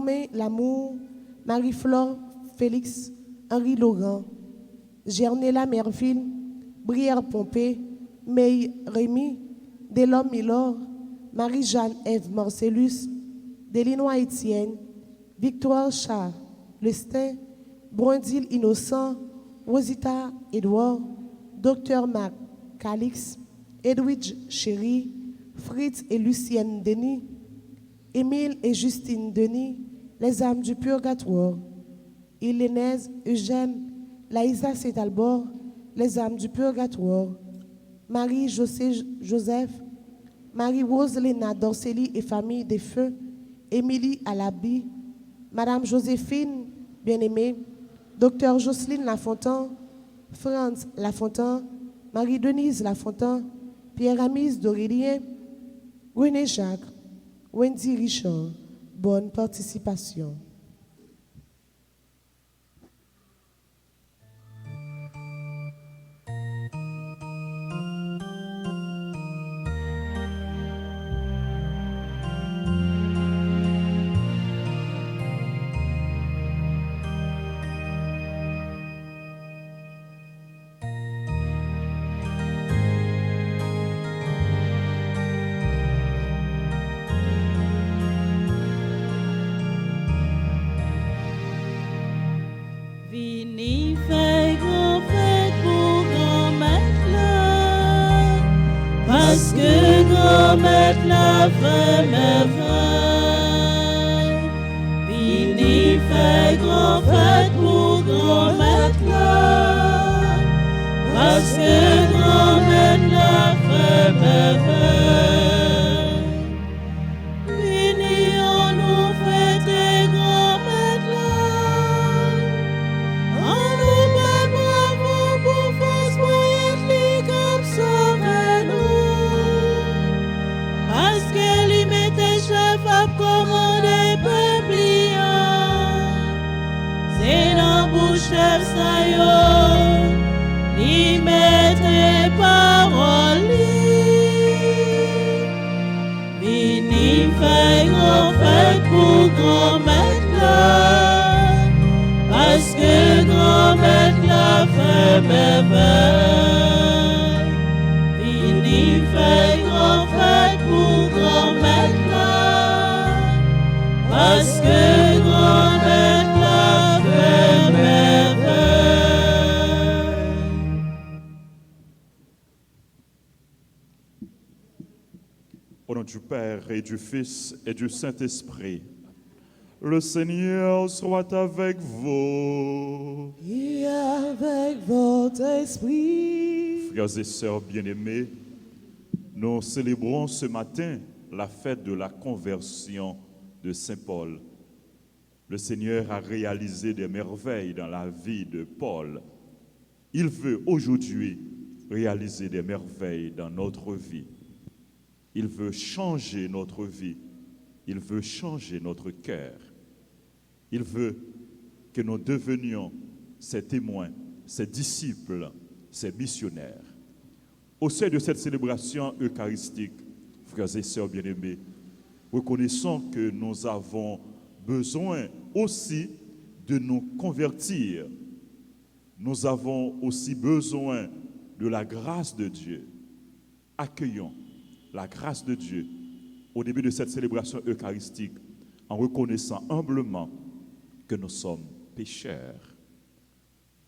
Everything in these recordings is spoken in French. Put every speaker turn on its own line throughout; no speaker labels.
Germain Lamour, Marie-Flore Félix, Henri Laurent, Gernella Merville, Brière Pompé, May Rémy, Delhomme Milor, Marie-Jeanne Ève Marcellus, Delinois Étienne, Victoire Charles Lestin, Brondil Innocent, Rosita Edouard, Dr Marc Calix, Edwidge Chéry, Fritz et Lucienne Denis, Émile et Justine Denis, les âmes du purgatoire, Hélénèse, Eugène, Laïsa Saint-Albor, les âmes du purgatoire, Marie-Joseph, Marie-Roselena Dorceli et famille des feux, Émilie Alabi, Madame Joséphine Bien-Aimée, Docteur Jocelyne Lafontaine, Franz Lafontaine, Marie-Denise Lafontaine, Pierre-Amise Dorélien, René Jacques, Wendy Richard. Bonne participation.
Vini fait grand fête pour grand-mère là, parce que grand-mère la fait merveille. Vini fait grand fête pour grand-mère là, parce que grand-mère la fait merveille. Vini on nous fête grand-mère là. Chef Sayo, ni mette parole, vini fait grand fête pour grand-mère là, parce que grand-mère la fait merveille. Vini fait grand fête pour grand-mère là, parce que grand-mère la fait merveille.
Au nom du Père et du Fils et du Saint-Esprit, le Seigneur soit avec vous.
Et avec votre esprit.
Frères et sœurs bien-aimés, nous célébrons ce matin la fête de la conversion de Saint Paul. Le Seigneur a réalisé des merveilles dans la vie de Paul. Il veut aujourd'hui réaliser des merveilles dans notre vie. Il veut changer notre vie. Il veut changer notre cœur. Il veut que nous devenions ses témoins, ses disciples, ses missionnaires. Au sein de cette célébration eucharistique, frères et sœurs bien-aimés, reconnaissons que nous avons besoin aussi de nous convertir. Nous avons aussi besoin de la grâce de Dieu. Accueillons la grâce de Dieu au début de cette célébration eucharistique en reconnaissant humblement que nous sommes pécheurs.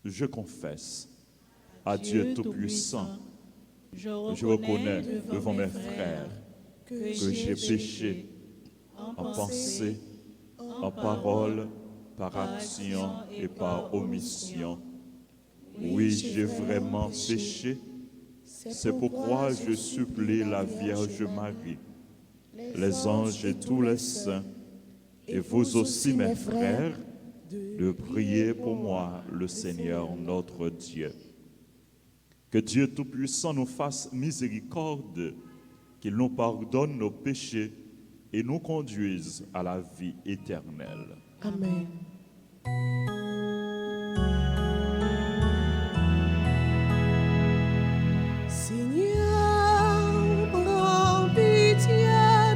Je confesse à Dieu Tout-Puissant, je reconnais devant mes frères que j'ai péché en pensée, en parole, par action et par omission. Oui, j'ai vraiment péché. C'est pourquoi je supplie la Vierge Marie, les anges et tous les saints, et vous aussi mes frères, de prier pour moi, le Seigneur notre Dieu. Que Dieu Tout-Puissant nous fasse miséricorde, qu'il nous pardonne nos péchés et nous conduise à la vie éternelle.
Amen. Seigneur, prends pitié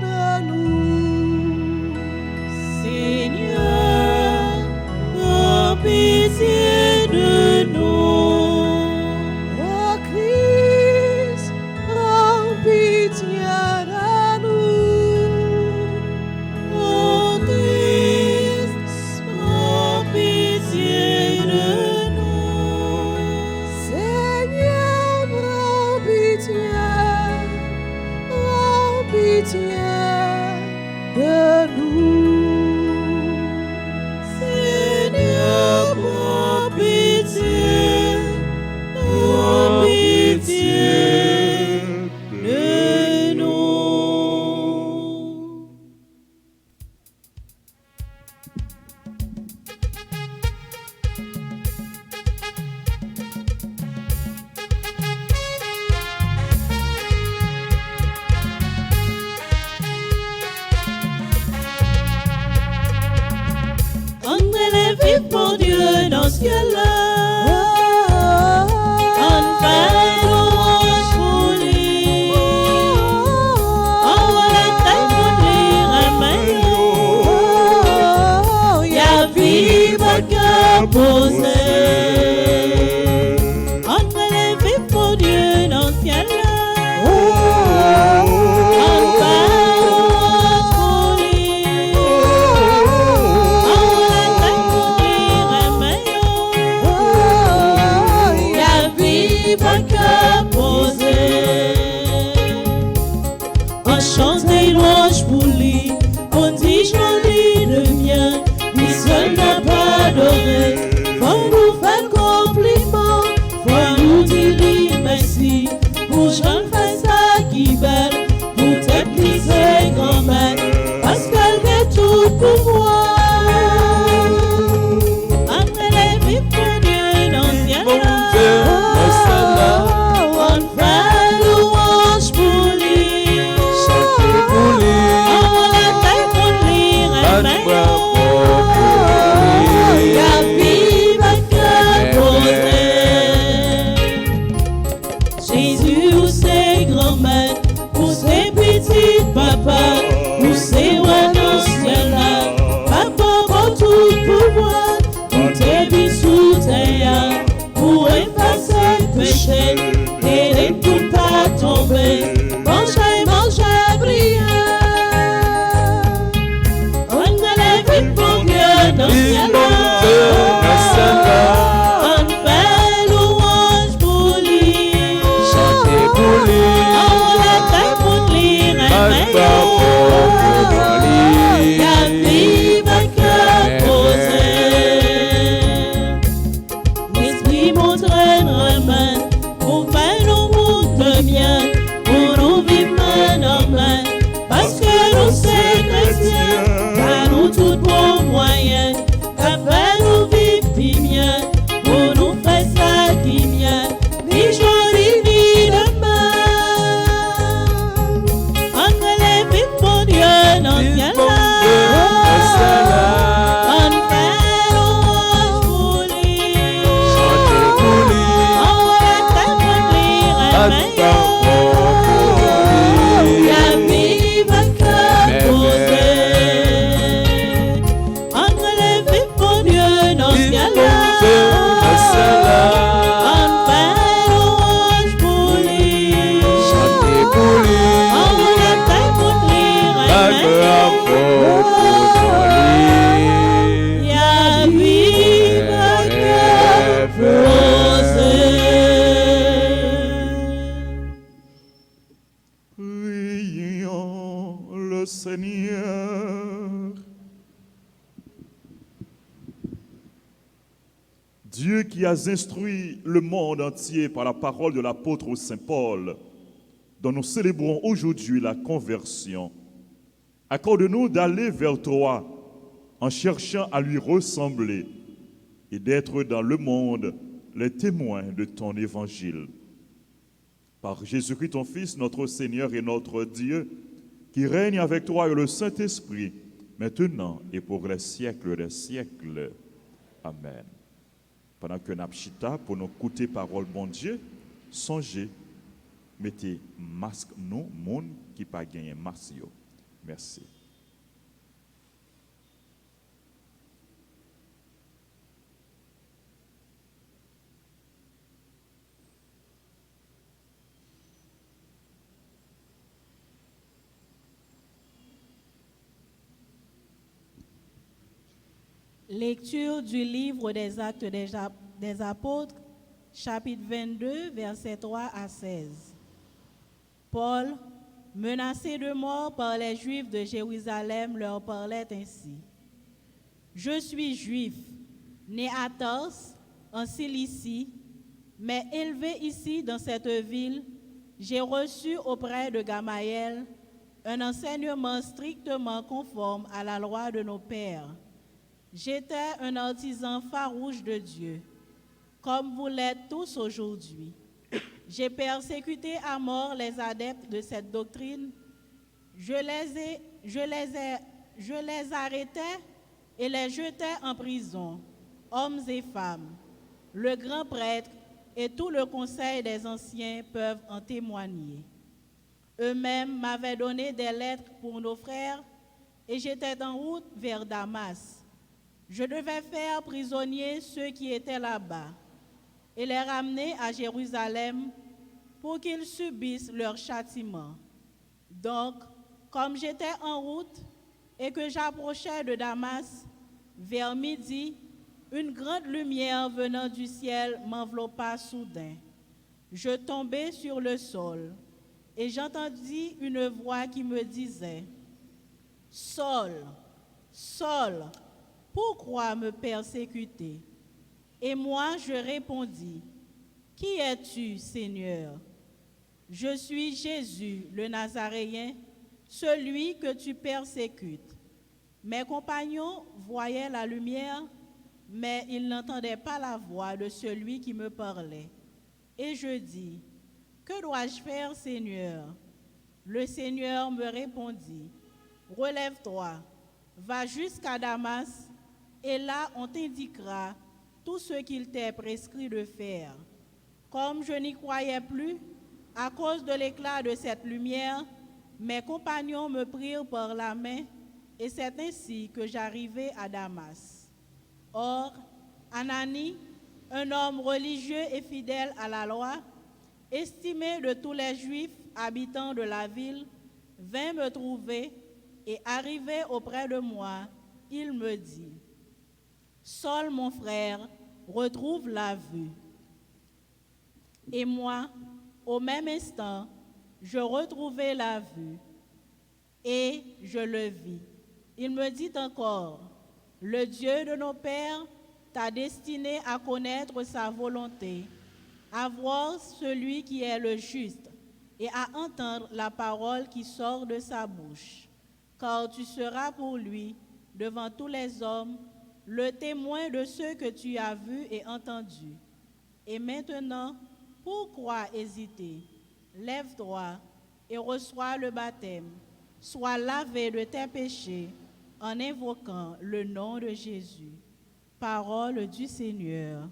de nous.
Seigneur, vivre pour Dieu dans ce ciel-là. On fait louange pour lui. On va tête pour lui, remet. Y'a vivre cœur posé. On fait vivre pour Dieu dans ce ciel-là. Faut nous faire compliment, faut nous dire merci. Pour Jean fait ça qui belle, pour tes petits et grand-mère, parce qu'elle est tout pour moi. Après les vies pour Dieu dans le ciel-là, on fait louange pour lui.
Chanter pour lui.
On la taille pour lui, remet. Papa, nous c'est ouais dans ce ciel-là. Papa, pour tout pouvoir, pour tes vies sous terre, pour effacer le péché et de tout pas tomber. Manger, prière. On a les vies pour Dieu dans ce ciel-là. On fait louange pour lui.
Chanter pour lui.
Y'a vive cœur posé. L'esprit m'entraîne pour faire nos mondes de bien, pour nous vivre main en main, parce que nous sommes chrétiens, car nous tout bons moyens, qu'à faire nous vivre si bien, pour nous faire ça qui vient, ni joli ni demain. Dans ce ciel-là, on fait louange pour lui.
Chanter pour lui.
On va t'aimer, remet. Y'a vive cœur posé. On les vit pour Dieu dans ce ciel-là. On fait louange pour lui.
Chanter pour lui.
On va t'aimer, remet. Y'a vive cœur posé.
Prions le Seigneur. Dieu qui has instruit le monde entier par la parole de l'apôtre Saint Paul, dont nous célébrons aujourd'hui la conversion, accorde-nous d'aller vers toi en cherchant à lui ressembler et d'être dans le monde les témoins de ton évangile. Par Jésus-Christ, ton Fils, notre Seigneur et notre Dieu, qui règne avec toi et le Saint-Esprit, maintenant et pour les siècles des siècles. Amen. Pendant que nous chita pour nous écouter parole bon Dieu, songez, mettez masque nous, monde qui pas gagné masque. Merci.
Lecture du livre des Actes des Apôtres, chapitre 22, versets 3 à 16. Paul, menacé de mort par les Juifs de Jérusalem, leur parlait ainsi. « Je suis juif, né à Tarse, en Cilicie, mais élevé ici dans cette ville, j'ai reçu auprès de Gamaël un enseignement strictement conforme à la loi de nos pères. J'étais un artisan farouche de Dieu, comme vous l'êtes tous aujourd'hui. J'ai persécuté à mort les adeptes de cette doctrine. Je les arrêtais et les jetais en prison. hommes et femmes, le grand prêtre et tout le conseil des anciens peuvent en témoigner. Eux-mêmes m'avaient donné des lettres pour nos frères et j'étais en route vers Damas. Je devais faire prisonniers ceux qui étaient là-bas et les ramener à Jérusalem pour qu'ils subissent leur châtiment. Donc, comme j'étais en route et que j'approchais de Damas, vers midi, une grande lumière venant du ciel m'enveloppa soudain. Je tombai sur le sol et j'entendis une voix qui me disait « Saul, Saul, pourquoi me persécuter ?» Et moi je répondis « Qui es-tu, Seigneur ?» « Je suis Jésus, le Nazaréen, celui que tu persécutes. » Mes compagnons voyaient la lumière, mais ils n'entendaient pas la voix de celui qui me parlait. Et je dis, « Que dois-je faire, Seigneur ?» Le Seigneur me répondit, « Relève-toi, va jusqu'à Damas, et là on t'indiquera tout ce qu'il t'est prescrit de faire. » Comme je n'y croyais plus, à cause de l'éclat de cette lumière, mes compagnons me prirent par la main, et c'est ainsi que j'arrivai à Damas. Or, Anani, un homme religieux et fidèle à la loi, estimé de tous les Juifs habitants de la ville, vint me trouver et arrivé auprès de moi, il me dit, « Saul, mon frère, retrouve la vue. » Et moi, au même instant, je retrouvai la vue et je le vis. Il me dit encore, « Le Dieu de nos pères t'a destiné à connaître sa volonté, à voir celui qui est le juste et à entendre la parole qui sort de sa bouche. Car tu seras pour lui, devant tous les hommes, le témoin de ce que tu as vu et entendu. Et maintenant, pourquoi hésiter? Lève-toi et reçois le baptême. Sois lavé de tes péchés en invoquant le nom de Jésus. » Parole du Seigneur.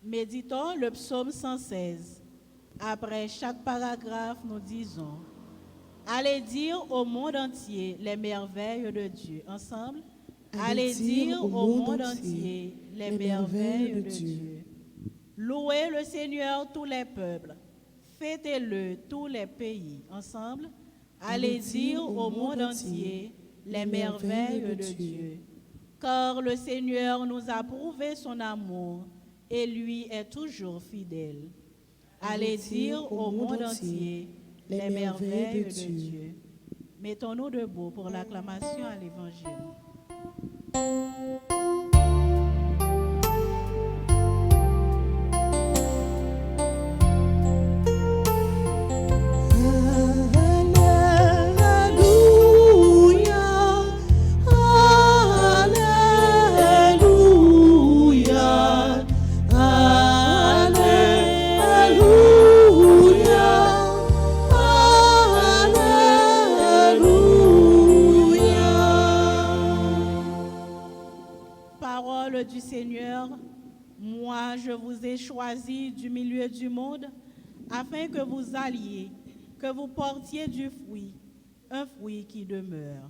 Méditons le psaume 116. Après chaque paragraphe, nous disons « Allez dire au monde entier les merveilles de Dieu. » Ensemble. Allez dire au monde entier les merveilles de Dieu. Louez le Seigneur tous les peuples. Fêtez-le tous les pays. Ensemble. Allez dire au monde entier les merveilles de Dieu. Car le Seigneur nous a prouvé son amour et lui est toujours fidèle. Allez dire au monde entier les merveilles de Dieu. Mettons-nous debout pour l'acclamation à l'Évangile. Du Seigneur, moi je vous ai choisi du milieu du monde afin que vous alliez, que vous portiez du fruit, un fruit qui demeure.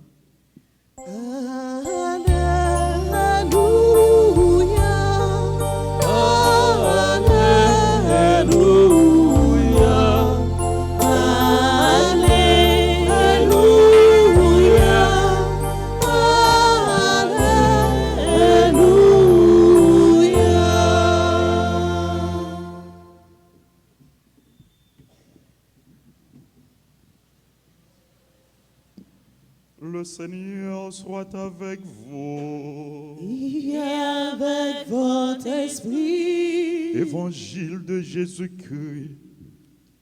Le Seigneur soit avec vous.
Et avec votre esprit.
Évangile de Jésus-Christ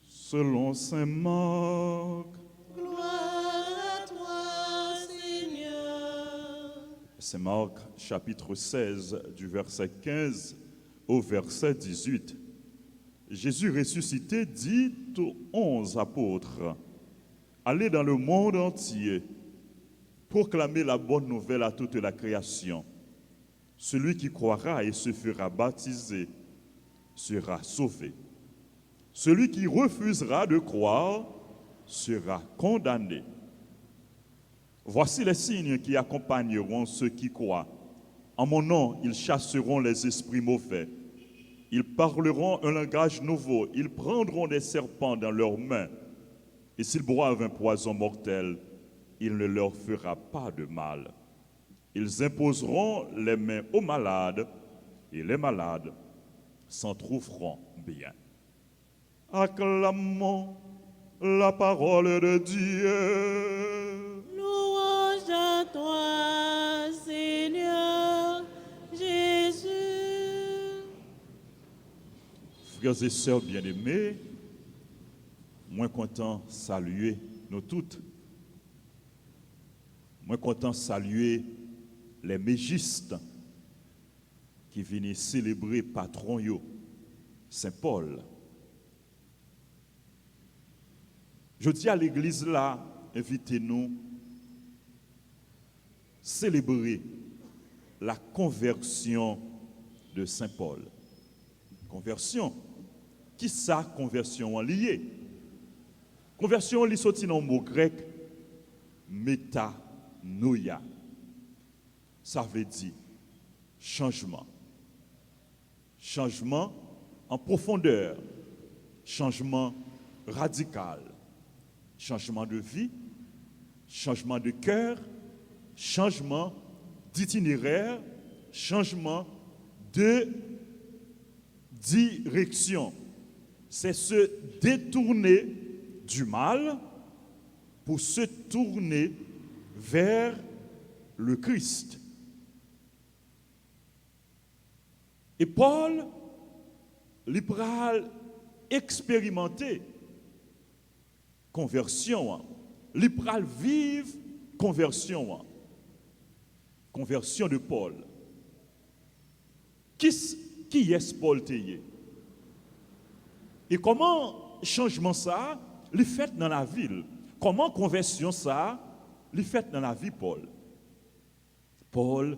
selon saint Marc.
Gloire à toi, Seigneur.
C'est Marc chapitre 16 du verset 15 au verset 18. Jésus ressuscité dit aux 11 apôtres, « Allez dans le monde entier, proclamer la bonne nouvelle à toute la création. Celui qui croira et se fera baptiser sera sauvé. Celui qui refusera de croire sera condamné. Voici les signes qui accompagneront ceux qui croient. En mon nom, ils chasseront les esprits mauvais. Ils parleront un langage nouveau. Ils prendront des serpents dans leurs mains. Et s'ils boivent un poison mortel, il ne leur fera pas de mal. Ils imposeront les mains aux malades et les malades s'en trouveront bien. Acclamons la parole de Dieu.
Louange à toi, Seigneur Jésus.
Frères et sœurs bien-aimés, moins content de saluer nous toutes. Moins content de saluer les mégistes qui viennent célébrer patron yo, Saint Paul. Je dis à l'église là, invitez-nous célébrer la conversion de Saint Paul. Conversion. Qui ça conversion en lié? Conversion li sorti dans le mot grec métanoïa. Ça veut dire changement. Changement en profondeur. Changement radical. Changement de vie, changement de cœur, changement d'itinéraire, changement de direction. C'est se détourner du mal pour se tourner vers le Christ. Et Paul, il pral expérimenter conversion, il pral vivre conversion. Conversion de Paul. Qui est Paul Théier? Et comment changement ça, il fait dans la ville? Comment conversion ça, il fait dans la vie Paul? Paul,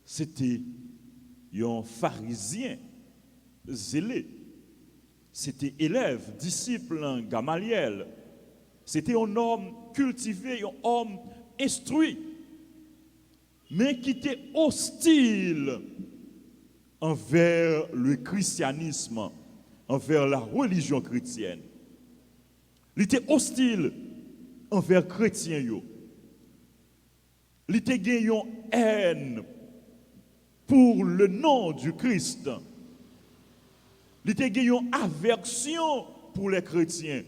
c'était un pharisien zélé. C'était élève, disciple, Gamaliel. C'était un homme cultivé, un homme instruit, mais qui était hostile envers le christianisme, envers la religion chrétienne. Il était hostile envers les chrétiens. Il était gagné une haine pour le nom du Christ. Il était gagné une aversion pour les chrétiens.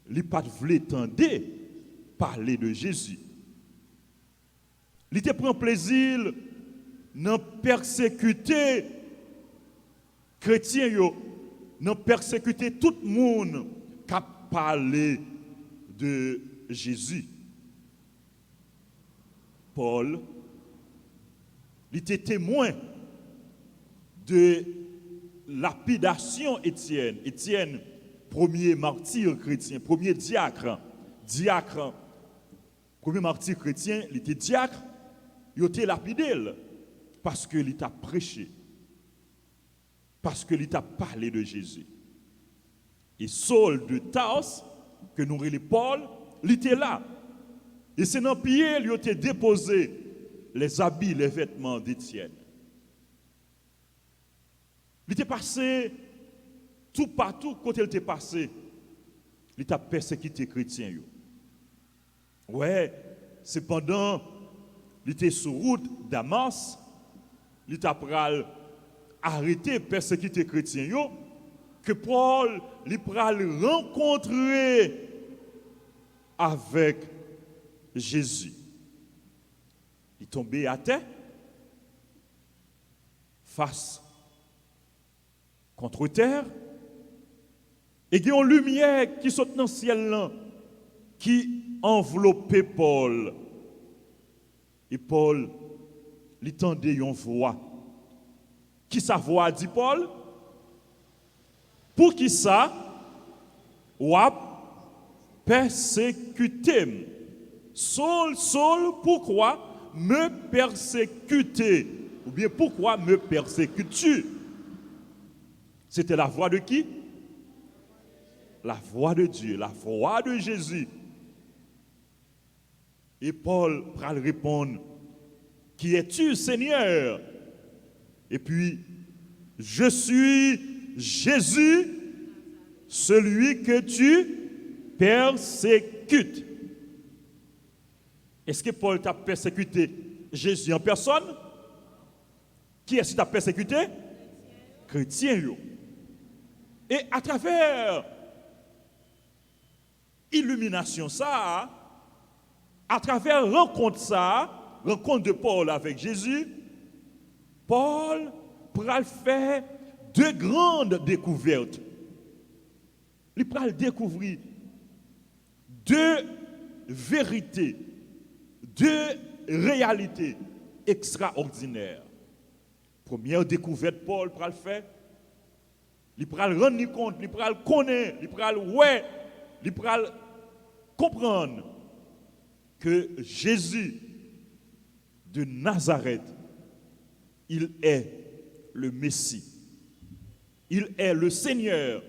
Il n'a pas voulu parler de Jésus. Il était pris plaisir de persécuter les chrétiens, de persécuter tout le monde qui a parlé de Jésus. Paul, il était témoin de lapidation Étienne. Étienne, premier martyr chrétien, premier diacre. Premier martyr chrétien, il était diacre, il était lapidé parce qu'il t'a prêché, parce qu'il t'a parlé de Jésus. Et Saul de Tarse, que nous relève Paul, il était là. Et c'est dans le pied, il a déposé les habits, les vêtements d'Étienne. Il était passé tout partout, quand il était passé, il t'a persécuté les chrétiens. Ouais, cependant, il était sur route Damas, il t'a arrêté, persécuter les chrétiens, que Paul, il pral rencontrer avec Jésus. Il tombait à terre, face contre terre, et il y a une lumière qui saute dans le ciel là, qui enveloppait Paul. Et Paul, il tendait une voix. Qui sa voix dit Paul? Pour qui ça? Ou persécuter Saul, Saul, pourquoi me persécuter? Ou bien pourquoi me persécutes-tu? C'était la voix de qui? La voix de Dieu, la voix de Jésus. Et Paul va répondre, qui es-tu, Seigneur? Et puis, je suis Jésus, celui que tu persécutes. Est-ce que Paul t'a persécuté? Jésus en personne? Qui est-ce qui t'a persécuté? Chrétien. Et à travers illumination ça, à travers rencontre de Paul avec Jésus, Paul pourra faire deux grandes découvertes. Il pourra découvrir deux vérités, deux réalités extraordinaires. Première découverte, Paul pourra le faire. Il pourra le rendre compte, il pourra le connaître, il pourra le ouais, il pourra le comprendre que Jésus de Nazareth, il est le Messie. Il est le Seigneur.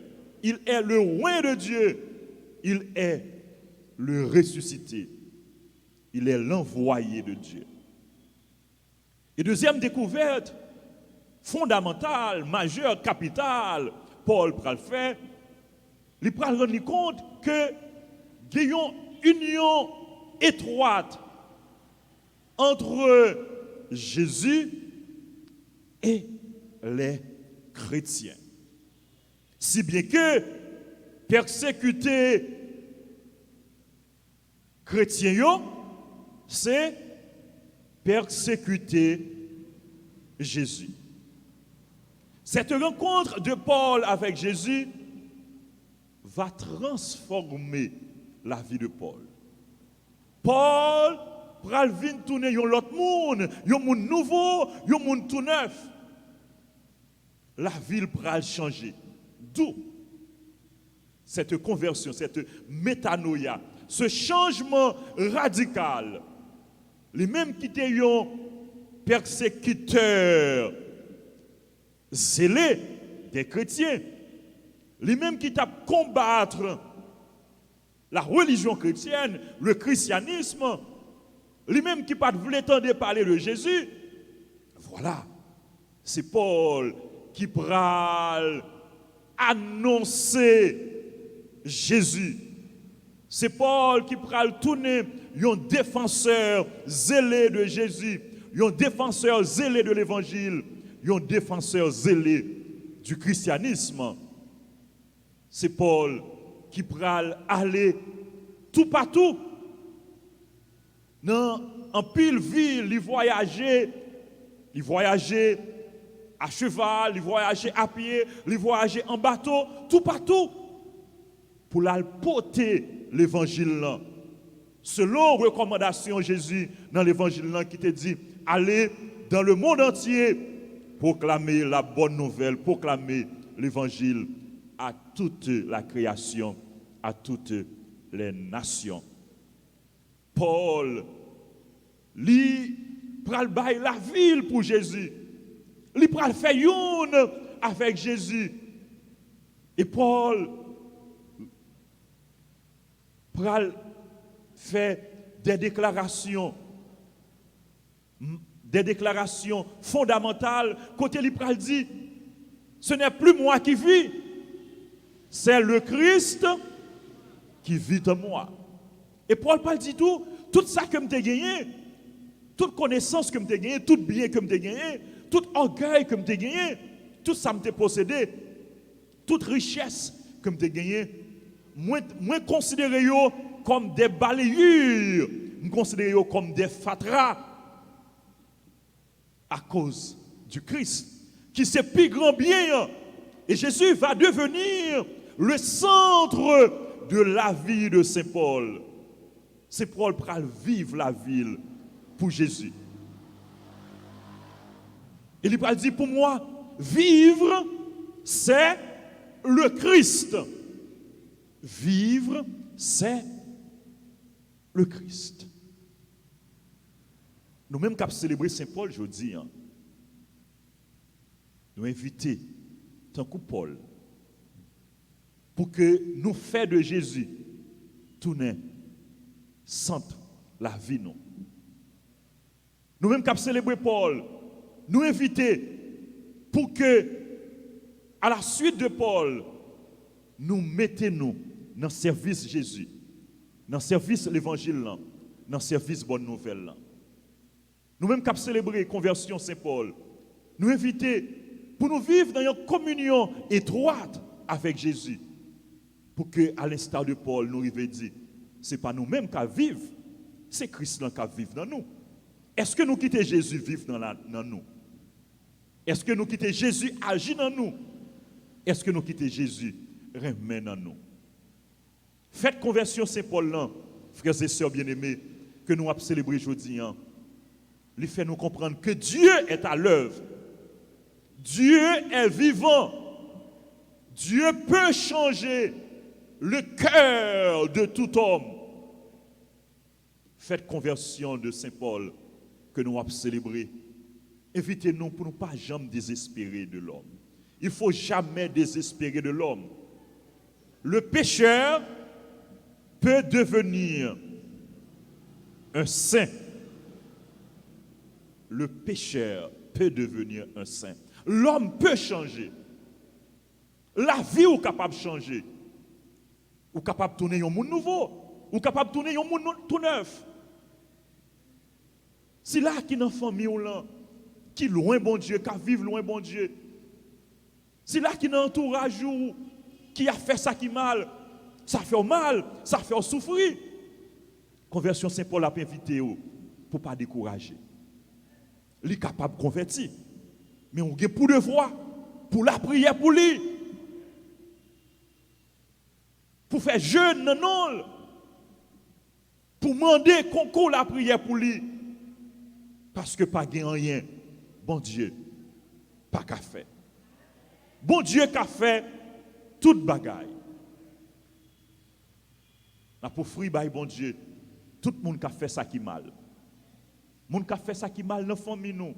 Il est le roi de Dieu. Il est le ressuscité. Il est l'envoyé de Dieu. Et deuxième découverte, fondamentale, majeure, capitale, Paul pral faire, il pral rendre compte que il y a une union étroite entre Jésus et les chrétiens. Si bien que persécuter chrétiens, c'est persécuter Jésus. Cette rencontre de Paul avec Jésus va transformer la vie de Paul. Paul pral vinn tourner yon l'autre monde, yon monde nouveau, yon monde tout neuf. La ville pral changer. D'où cette conversion, cette métanoïa, ce changement radical. Les mêmes qui étaient yon persécuteurs zélés des chrétiens, les mêmes qui tapent combattre la religion chrétienne, le christianisme, les mêmes qui ne voulaient entendre parler de Jésus. Voilà, c'est Paul qui pral annoncer Jésus. C'est Paul qui pral tourner un défenseur zélé de Jésus, un défenseur zélé de l'évangile, un défenseur zélé du christianisme. C'est Paul qui pral aller tout partout. En pile ville, il voyageait à cheval, il voyageait à pied, il voyageait en bateau, tout partout, pour la porter l'évangile là. Selon recommandation Jésus dans l'évangile là qui te dit, allez dans le monde entier, proclamer la bonne nouvelle, proclamer l'évangile à toute la création, à toutes les nations. Paul, lui, pral bail la ville pour Jésus. Lui pral faire une avec Jésus. Et Paul pral faire des déclarations fondamentales. Côté lui pral dit, ce n'est plus moi qui vis, c'est le Christ qui vit en moi. Et Paul parle dit tout ça que je gagné, toute connaissance que je gagné, tout bien que je gagné, tout orgueil que je gagné, tout ça que je possédé, toute richesse que je gagné, moi considéré comme des balayures, je considère comme des fatras à cause du Christ, qui c'est plus grand bien. Et Jésus va devenir le centre de la vie de Saint Paul. C'est Paul qui va vivre la ville pour Jésus. Il va dire pour moi, vivre, c'est le Christ. Vivre, c'est le Christ. nous-mêmes qui avons célébré Saint-Paul, je dis, nous inviter, tant que Paul, pour que nous fassions de Jésus tourner centre la vie nous. Nous-mêmes qui avons célébré Paul, nous inviter pour que, à la suite de Paul, nous mettons dans le service Jésus, dans le service l'évangile, dans le service bonne nouvelle. Nous-mêmes qui avons célébré la conversion Saint-Paul, nous inviter pour nous vivre dans une communion étroite avec Jésus. Pour que, à l'instar de Paul, nous arrivions à dire, ce n'est pas nous-mêmes qui vivons, c'est Christ qui vit dans nous. Est-ce que nous quittons Jésus vivre dans nous? Est-ce que nous quittons Jésus agir dans nous? Est-ce que nous quittons Jésus remet dans nous? Faites conversion Saint-Paul là, frères et sœurs bien-aimés, que nous avons célébré aujourd'hui. Il fait nous comprendre que Dieu est à l'œuvre. Dieu est vivant. Dieu peut changer le cœur de tout homme. Faites conversion de Saint-Paul que nous avons célébré. Évitez-nous pour ne pas jamais désespérer de l'homme. Il ne faut jamais désespérer de l'homme. Le pécheur peut devenir un saint. Le pécheur peut devenir un saint. L'homme peut changer. La vie est capable de changer. Ou capable de tourner un monde nouveau. Ou capable de tourner un monde tout neuf. Si là qui est dans la famille ou là, qui loin bon Dieu, qui vivent loin bon Dieu. Si là qui est dans l'entourage ou qui a fait ça qui mal, ça fait mal, ça fait souffrir. Conversion Saint-Paul a invité pour ne pas décourager. Il est capable de convertir. Mais on a pour devoir, pour la prière pour lui. Pour faire jeûne, non. Pour demander concours la prière pour lui. Parce que pas rien, bon Dieu, pas qu'à faire. Bon Dieu qu'a fait toute bagaille. La pour fruit bon Dieu, tout le monde qui a fait ça qui mal. Monde qui a fait ça qui mal dans la famille nous.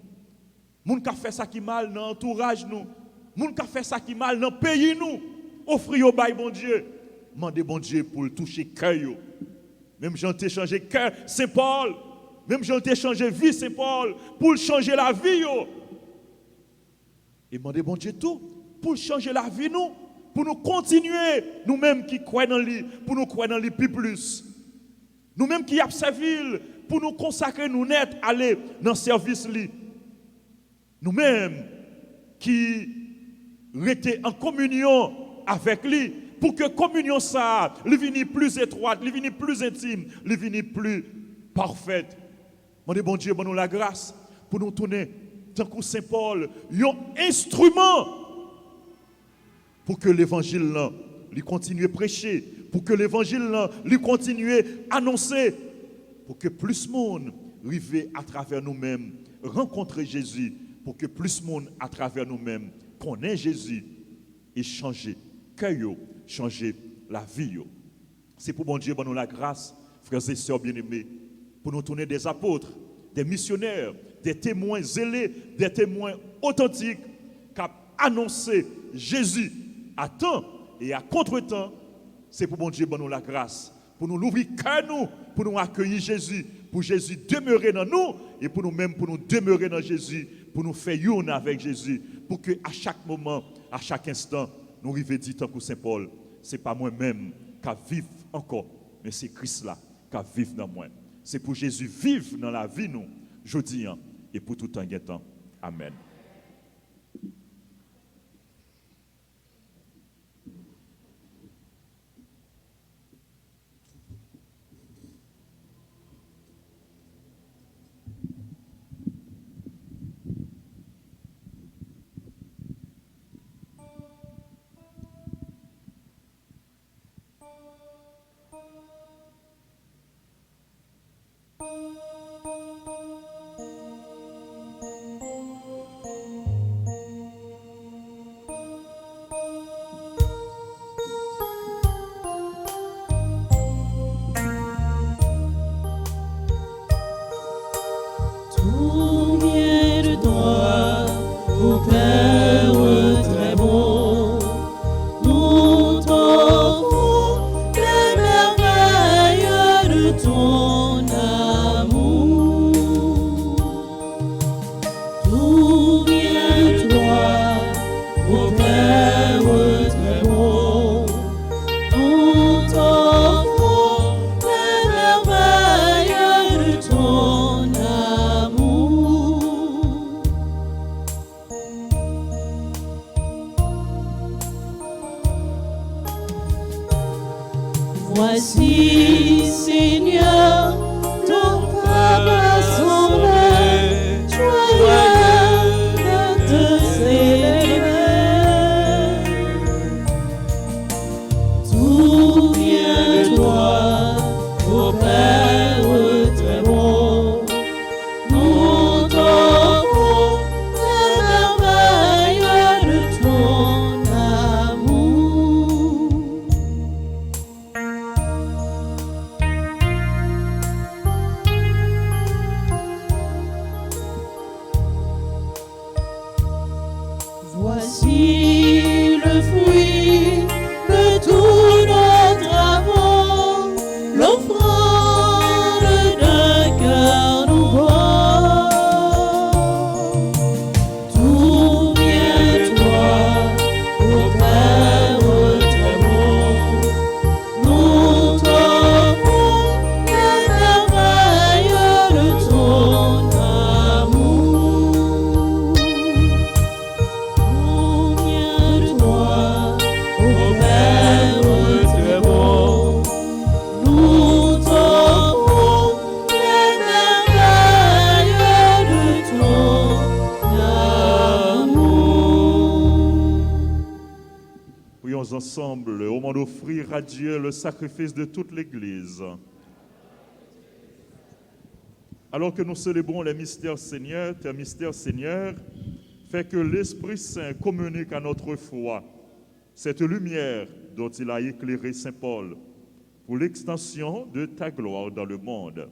Monde qui a fait ça qui mal dans l'entourage nous. Monde qui a fait ça qui mal dans le pays nous. Offrir au bail bon Dieu. Mandez bon Dieu pour le toucher cœur. Même j'en ai changé cœur Saint-Paul. Même j'en ai changé vie Saint-Paul pour changer la vie yo. Et demandez bon Dieu tout pour changer la vie nous, pour nous continuer nous-mêmes qui croyons dans lui, pour nous croire dans lui plus. Nous-mêmes qui observons pour nous consacrer nous net aller dans le service lui. Nous-mêmes qui rester en communion avec lui pour que communion ça, lui vienne plus étroite, lui vienne plus intime, lui vienne plus parfaite. Mon bon Dieu, bon nous la grâce pour nous tourner tant que Saint-Paul, un instrument pour que l'évangile là, lui continue à prêcher, pour que l'évangile là, lui continue à annoncer, pour que plus de monde arrive à travers nous-mêmes, rencontrer Jésus, pour que plus de monde à travers nous-mêmes connaisse Jésus et changer cœur, changer la vie. C'est pour bon Dieu, bon nous la grâce, frères et sœurs bien-aimés, pour nous tourner des apôtres, des missionnaires, des témoins zélés, des témoins authentiques qui ont annoncé Jésus à temps et à contre-temps. C'est pour bon Dieu, bon nous la grâce, pour nous l'ouvrir cœur nous, pour nous accueillir Jésus, pour Jésus demeurer dans nous et pour nous-mêmes, pour nous demeurer dans Jésus, pour nous faire une avec Jésus, pour que à chaque moment, à chaque instant, nous arrivions à dire tant que Saint-Paul, ce n'est pas moi-même qui vive encore, mais c'est Christ là qui vive dans moi. C'est pour Jésus vivre dans la vie nous, je dis, et pour tout un temps. Amen.
Père très bon, nous t'offrons les merveilles de ton amour. Tout vient de toi, ô Père très bon, nous t'offrons les merveilles de ton amour. Voici, Seigneur, ton peuple assemblé, joyeux de te célébrer. Tout vient de toi, ô Père très bon, nous t'offrons les merveilles de ton amour. Voici le fruit de tous nos travaux, l'offrande d'un cœur nouveau. Tout vient de toi, ô Père très bon, nous t'offrons les merveilles de ton amour. Tout vient de toi, ô Père très bon, nous t'offrons les merveilles de ton amour.
Prions ensemble au moment d'offrir à Dieu le sacrifice de toute l'Église. Alors que nous célébrons les mystères Seigneur, tes mystères Seigneur, fais que l'Esprit Saint communique à notre foi cette lumière dont il a éclairé Saint Paul pour l'extension de ta gloire dans le monde.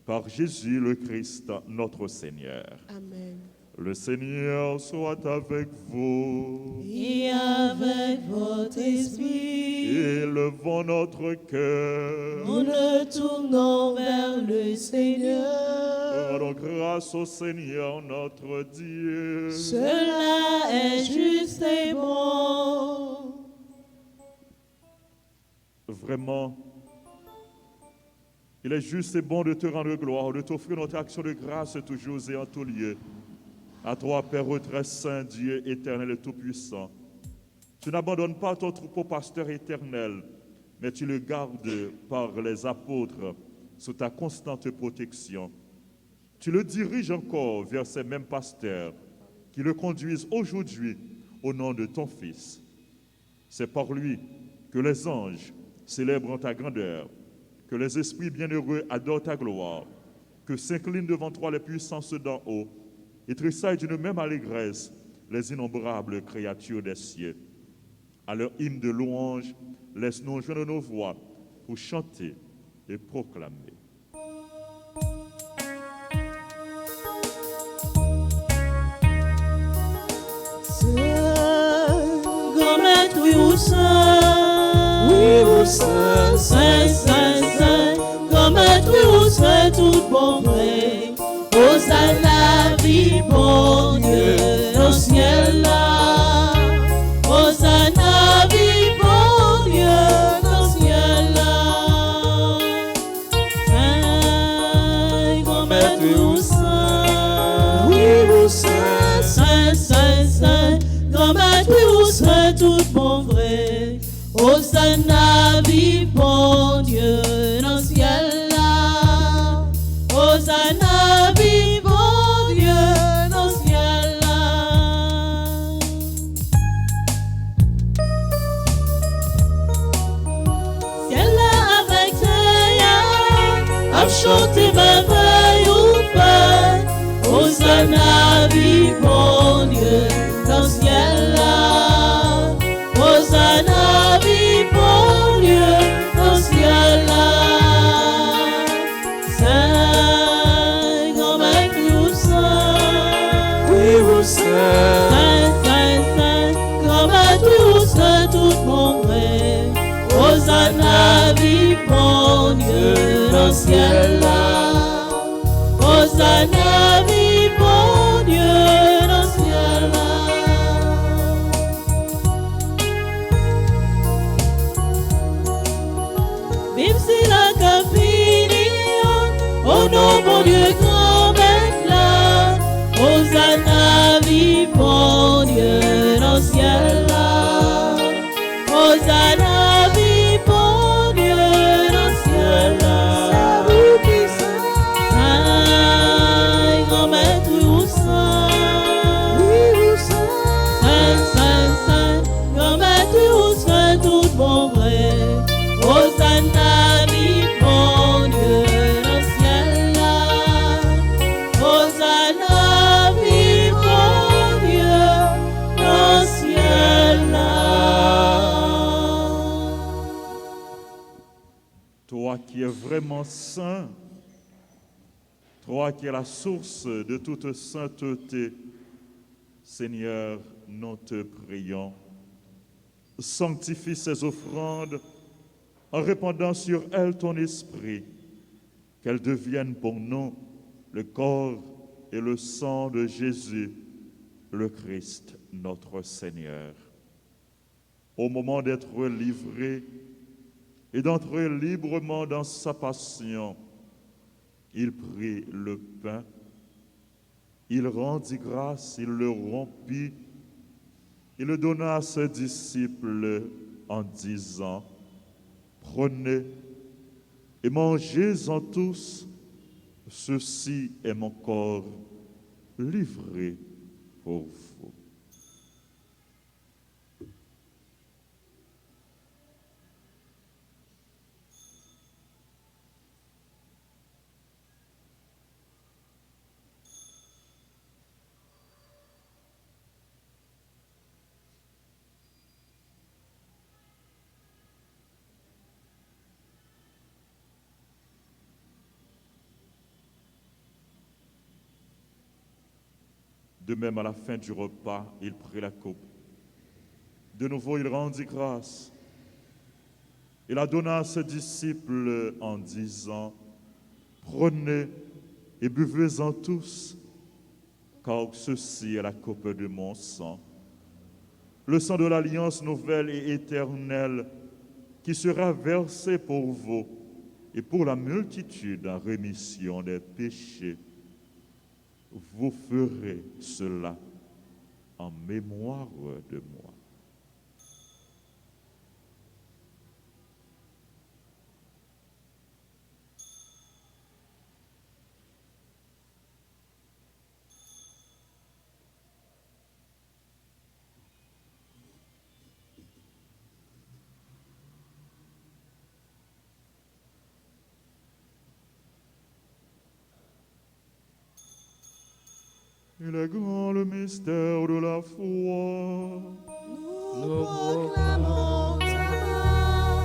Par Jésus le Christ, notre Seigneur.
Amen.
Le Seigneur soit avec vous.
Et avec votre esprit,
Élevons notre cœur.
nous nous tournons vers le Seigneur.
Rendons grâce au Seigneur notre Dieu.
Cela est juste et bon.
Vraiment, il est juste et bon de te rendre gloire, de t'offrir notre action de grâce toujours et en tout lieu. À toi, Père très saint, Dieu éternel et tout-puissant. Tu n'abandonnes pas ton troupeau pasteur éternel, mais tu le gardes par les apôtres sous ta constante protection. Tu le diriges encore vers ces mêmes pasteurs qui le conduisent aujourd'hui au nom de ton Fils. C'est par lui que les anges célèbrent ta grandeur, que les esprits bienheureux adorent ta gloire, que s'inclinent devant toi les puissances d'en haut, et tressaillent d'une même allégresse les innombrables créatures des cieux. À leur hymne de louange, laisse-nous joindre nos voix pour chanter et proclamer.
Comme un tuyau saint, oui, vous saint, saint, saint, saint, comme un tuyau saint, tout bon vrai. Hosanna, vie, bon Dieu, au ciel là. Hosanna, vie, bon Dieu, au ciel là. Saint, comme un tuyau saint, oui, vous saint, saint, saint, saint, comme un tuyau saint, tout bon vrai. Hosanna, vie, bon Dieu, au ciel là. Hosanna, vie, bon Dieu, au ciel là. Ciel là avec terre, a chanté merveille ou paix. Hosanna, vie, bon Dieu, au ciel là. Hosanna, vie, bon Dieu, au ciel là. Saint, comme un clou saint, oui, vous saint. ciel là. Hosanna, vive mon Dieu dans le ciel là. Vive si la capine, oh non mon Dieu grand maître là. Hosanna, vive mon Dieu dans le ciel là. Hosanna, vive mon Dieu dans le ciel là. Saint, grand maître ou saint, saint, saint, saint, grand maître ou saint, tout bon vrai. Hosanna, vive mon Dieu dans le ciel là. Hosanna, vive mon Dieu dans le ciel là.
Toi qui es vraiment saint, toi qui es la source de toute sainteté, Seigneur, nous te prions. Sanctifie ces offrandes en répandant sur elles ton esprit, qu'elles deviennent pour nous le corps et le sang de Jésus, le Christ, notre Seigneur. Au moment d'être livré et d'entrer librement dans sa passion, il prit le pain, il rendit grâce, il le rompit, il le donna à ses disciples en disant: prenez et mangez-en tous, ceci est mon corps livré pour vous. De même, à la fin du repas, il prit la coupe. De nouveau, il rendit grâce. Il la donna à ses disciples en disant: prenez et buvez-en tous, car ceci est la coupe de mon sang, le sang de l'alliance nouvelle et éternelle, qui sera versé pour vous et pour la multitude en rémission des péchés. Vous ferez cela en mémoire de moi. Il est grand le mystère de la foi.
Nous proclamons ta mort,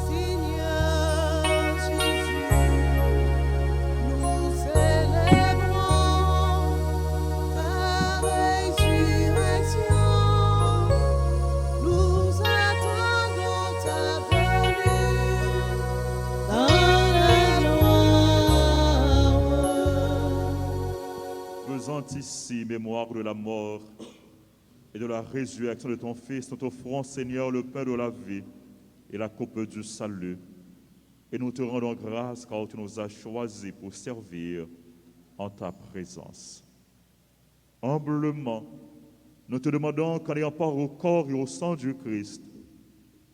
Seigneur Jésus. Nous célébrons ta résurrection. Nous attendons ta venue dans la gloire.
Faisant ici mémoire de la mort et de la résurrection de ton Fils, nous t'offrons, Seigneur, le pain de la vie et la coupe du salut. Et nous te rendons grâce car tu nous as choisis pour servir en ta présence. Humblement, nous te demandons qu'en ayant part au corps et au sang du Christ,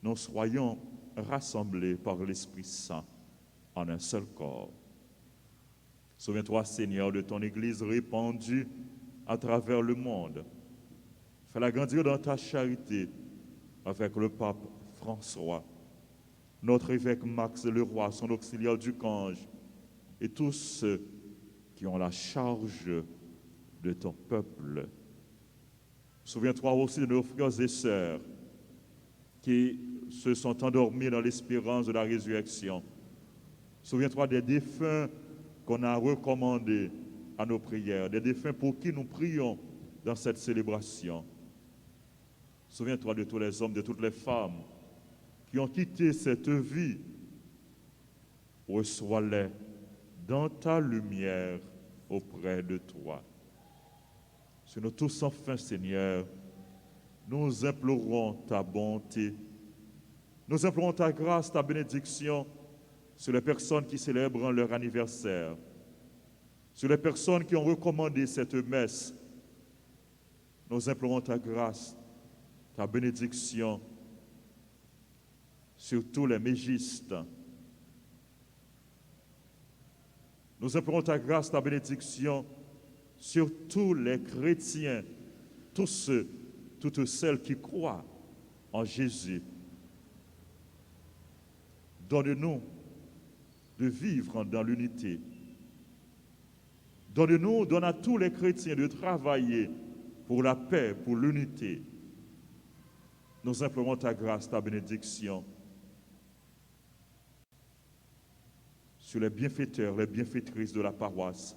nous soyons rassemblés par l'Esprit Saint en un seul corps. Souviens-toi, Seigneur, de ton Église répandue à travers le monde. Fais-la grandir dans ta charité avec le pape François, notre évêque Max Leroy, son auxiliaire du Cange, et tous ceux qui ont la charge de ton peuple. Souviens-toi aussi de nos frères et sœurs qui se sont endormis dans l'espérance de la résurrection. Souviens-toi des défunts qu'on a recommandés à nos prières, des défunts pour qui nous prions dans cette célébration. Souviens-toi de tous les hommes, de toutes les femmes qui ont quitté cette vie reçois-les dans ta lumière auprès de toi. Sur nous tous enfin, Seigneur, nous implorons ta bonté, nous implorons ta grâce, ta bénédiction sur les personnes qui célèbrent leur anniversaire, sur les personnes qui ont recommandé cette messe. Nous implorons ta grâce, ta bénédiction sur tous les mégistes. Nous implorons ta grâce, ta bénédiction sur tous les chrétiens, tous ceux, toutes celles qui croient en Jésus. Donne-nous de vivre dans l'unité. Donne à tous les chrétiens de travailler pour la paix, pour l'unité. Nous implorons ta grâce, ta bénédiction sur les bienfaiteurs, les bienfaitrices de la paroisse,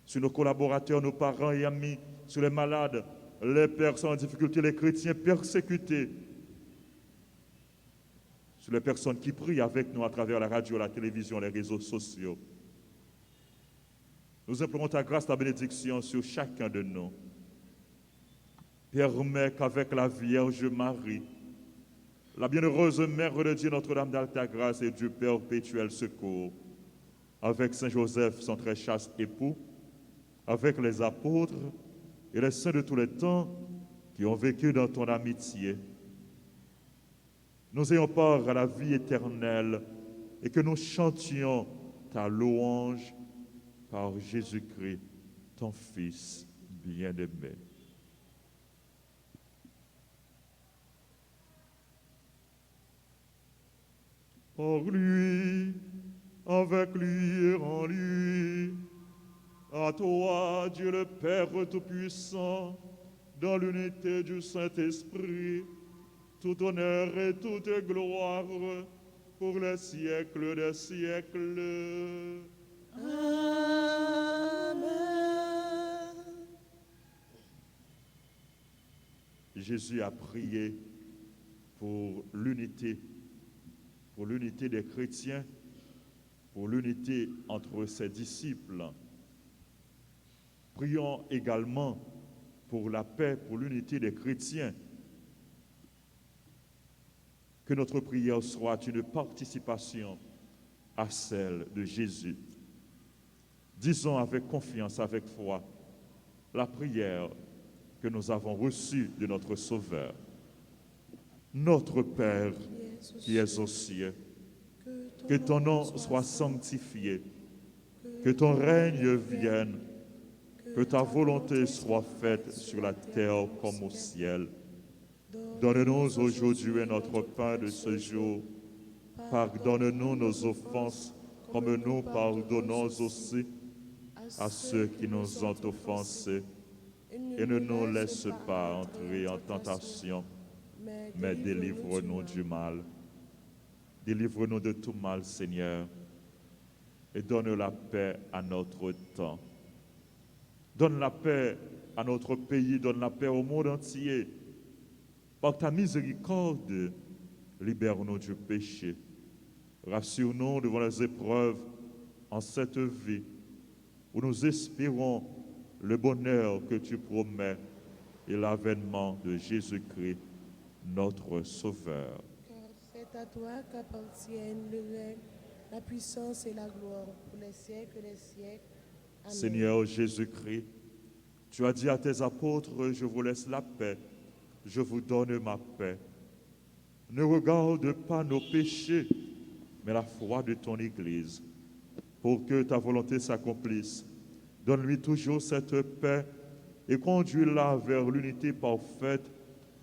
sur nos collaborateurs, nos parents et amis, sur les malades, les personnes en difficulté, les chrétiens persécutés, sur les personnes qui prient avec nous à travers la radio, la télévision, les réseaux sociaux. Nous implorons ta grâce, ta bénédiction sur chacun de nous. Permets qu'avec la Vierge Marie, la bienheureuse Mère de Dieu, Notre-Dame d'Alta Grâce et Dieu perpétuel secours, avec Saint Joseph, son très chaste époux, avec les apôtres et les saints de tous les temps qui ont vécu dans ton amitié, nous ayons part à la vie éternelle et que nous chantions ta louange par Jésus-Christ, ton Fils bien-aimé. Par lui, avec lui et en lui, à toi, Dieu le Père Tout-Puissant, dans l'unité du Saint-Esprit, tout honneur et toute gloire pour les siècles des siècles.
Amen.
Jésus a prié pour l'unité des chrétiens, pour l'unité entre ses disciples. Prions également pour la paix, pour l'unité des chrétiens. Que notre prière soit une participation à celle de Jésus. Disons avec confiance, avec foi, la prière que nous avons reçue de notre Sauveur. Notre Père qui es aux cieux, que ton nom soit sanctifié, que ton règne vienne, que ta volonté soit faite sur la terre comme au ciel. Donne-nous aujourd'hui notre pain de ce jour. Pardonne-nous nos offenses, comme nous pardonnons aussi à ceux qui nous ont offensés. Et ne nous laisse pas entrer en tentation, mais délivre-nous du mal. Délivre-nous de tout mal, Seigneur, et donne la paix à notre temps. Donne la paix à notre pays, donne la paix au monde entier. Par ta miséricorde, libère-nous du péché. Rassure-nous devant les épreuves en cette vie où nous espérons le bonheur que tu promets et l'avènement de Jésus-Christ, notre Sauveur.
Car c'est à toi qu'appartiennent le règne, la puissance et la gloire pour les siècles des siècles. Amen.
Seigneur Jésus-Christ, tu as dit à tes apôtres, je vous laisse la paix, je vous donne ma paix. Ne regarde pas nos péchés, mais la foi de ton Église, pour que ta volonté s'accomplisse. Donne-lui toujours cette paix et conduis-la vers l'unité parfaite,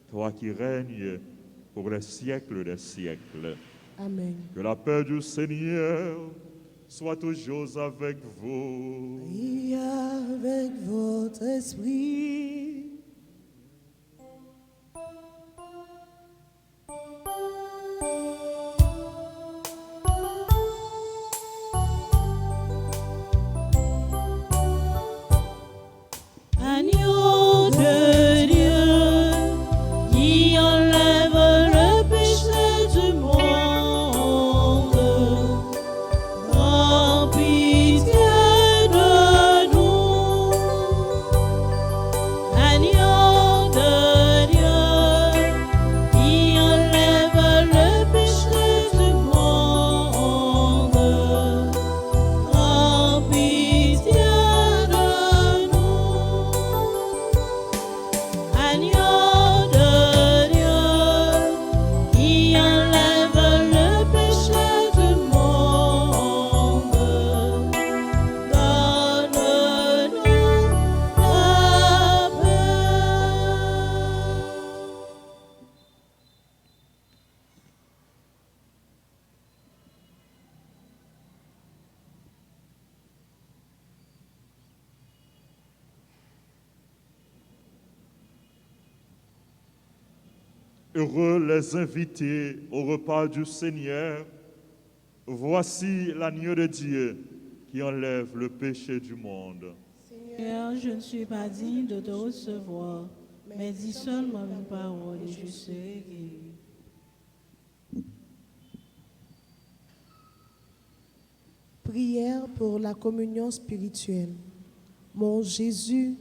toi qui règnes pour les siècles des siècles.
Amen.
Que la paix du Seigneur soit toujours avec vous.
Et avec votre esprit. Agneau de Dieu, qui enlève le péché du monde,
Heureux les invités au repas du Seigneur. Voici l'agneau de Dieu qui enlève le péché du monde.
Seigneur, je ne suis pas digne de te recevoir, mais dis seulement une parole et je serai guéri.
Prière pour la communion spirituelle. Mon Jésus,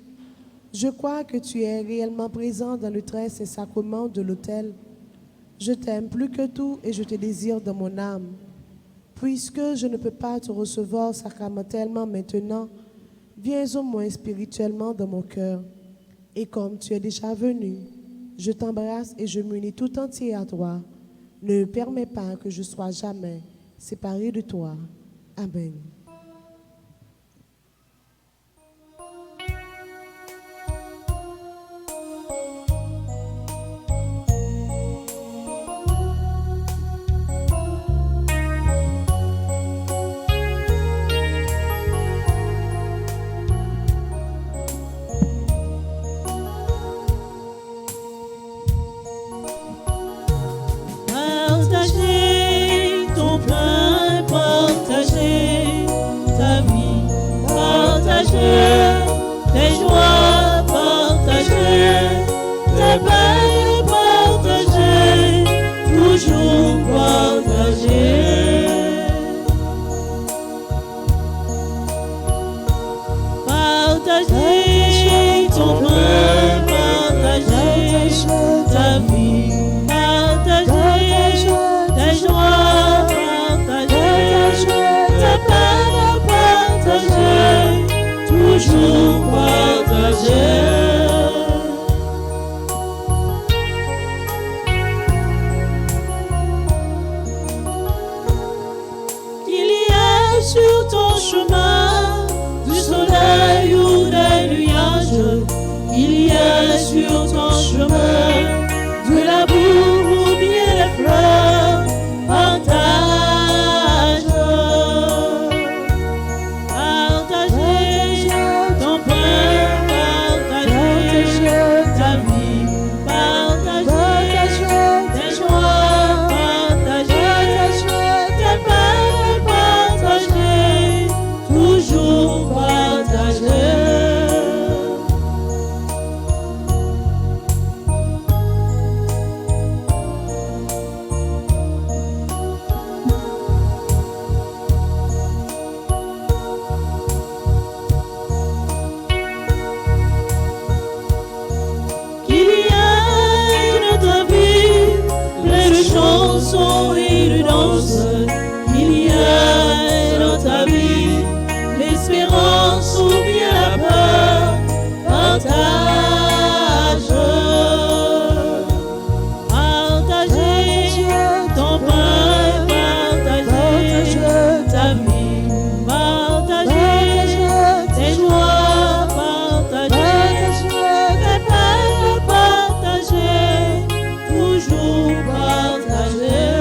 je crois que tu es réellement présent dans le très saint sacrement de l'autel. Je t'aime plus que tout et je te désire dans mon âme. Puisque je ne peux pas te recevoir sacramentellement maintenant, viens au moins spirituellement dans mon cœur. Et comme tu es déjà venu, je t'embrasse et je m'unis tout entier à toi. Ne permets pas que je sois jamais séparé de toi. Amen.
Partagez ton pain, partagez ta vie, partagez tes joies, partagez tes peines, partagez, toujours partagez. Partagez ton pain, partagez ta vie. Toujours partager. Qu'il y ait sur ton chemin du soleil ou des nuages, qu'il y ait sur ton chemin de la boue ou bien des fleurs, partage. Et de danse, il y a dans ta vie l'espérance ou bien la peur, partage. Partagez ton pain, partagez ta vie, partagez tes joies, partagez tes peines, partagez, toujours partagez.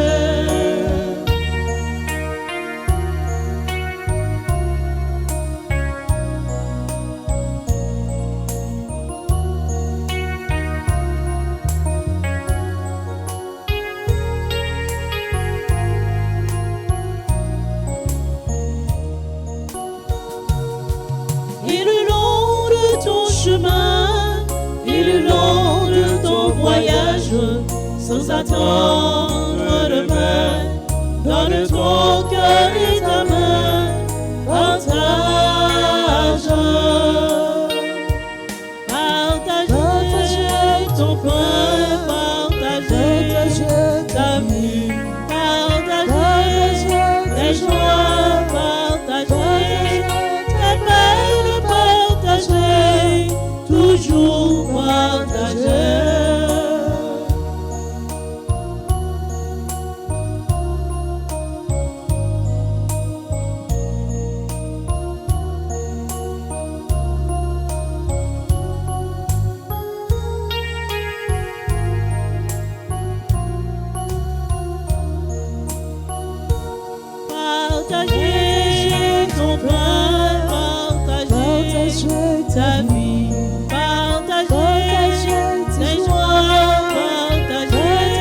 Et le long de ton chemin, et le long de ton voyage, sans attendre demain, donne ton cœur et ta main, partage. Partagez ton pain, partagez ta vie, partagez tes joies, partagez tes peines, partagez, toujours partagez. Partagez ton pain, partagez ta vie, partagez tes joies, partagez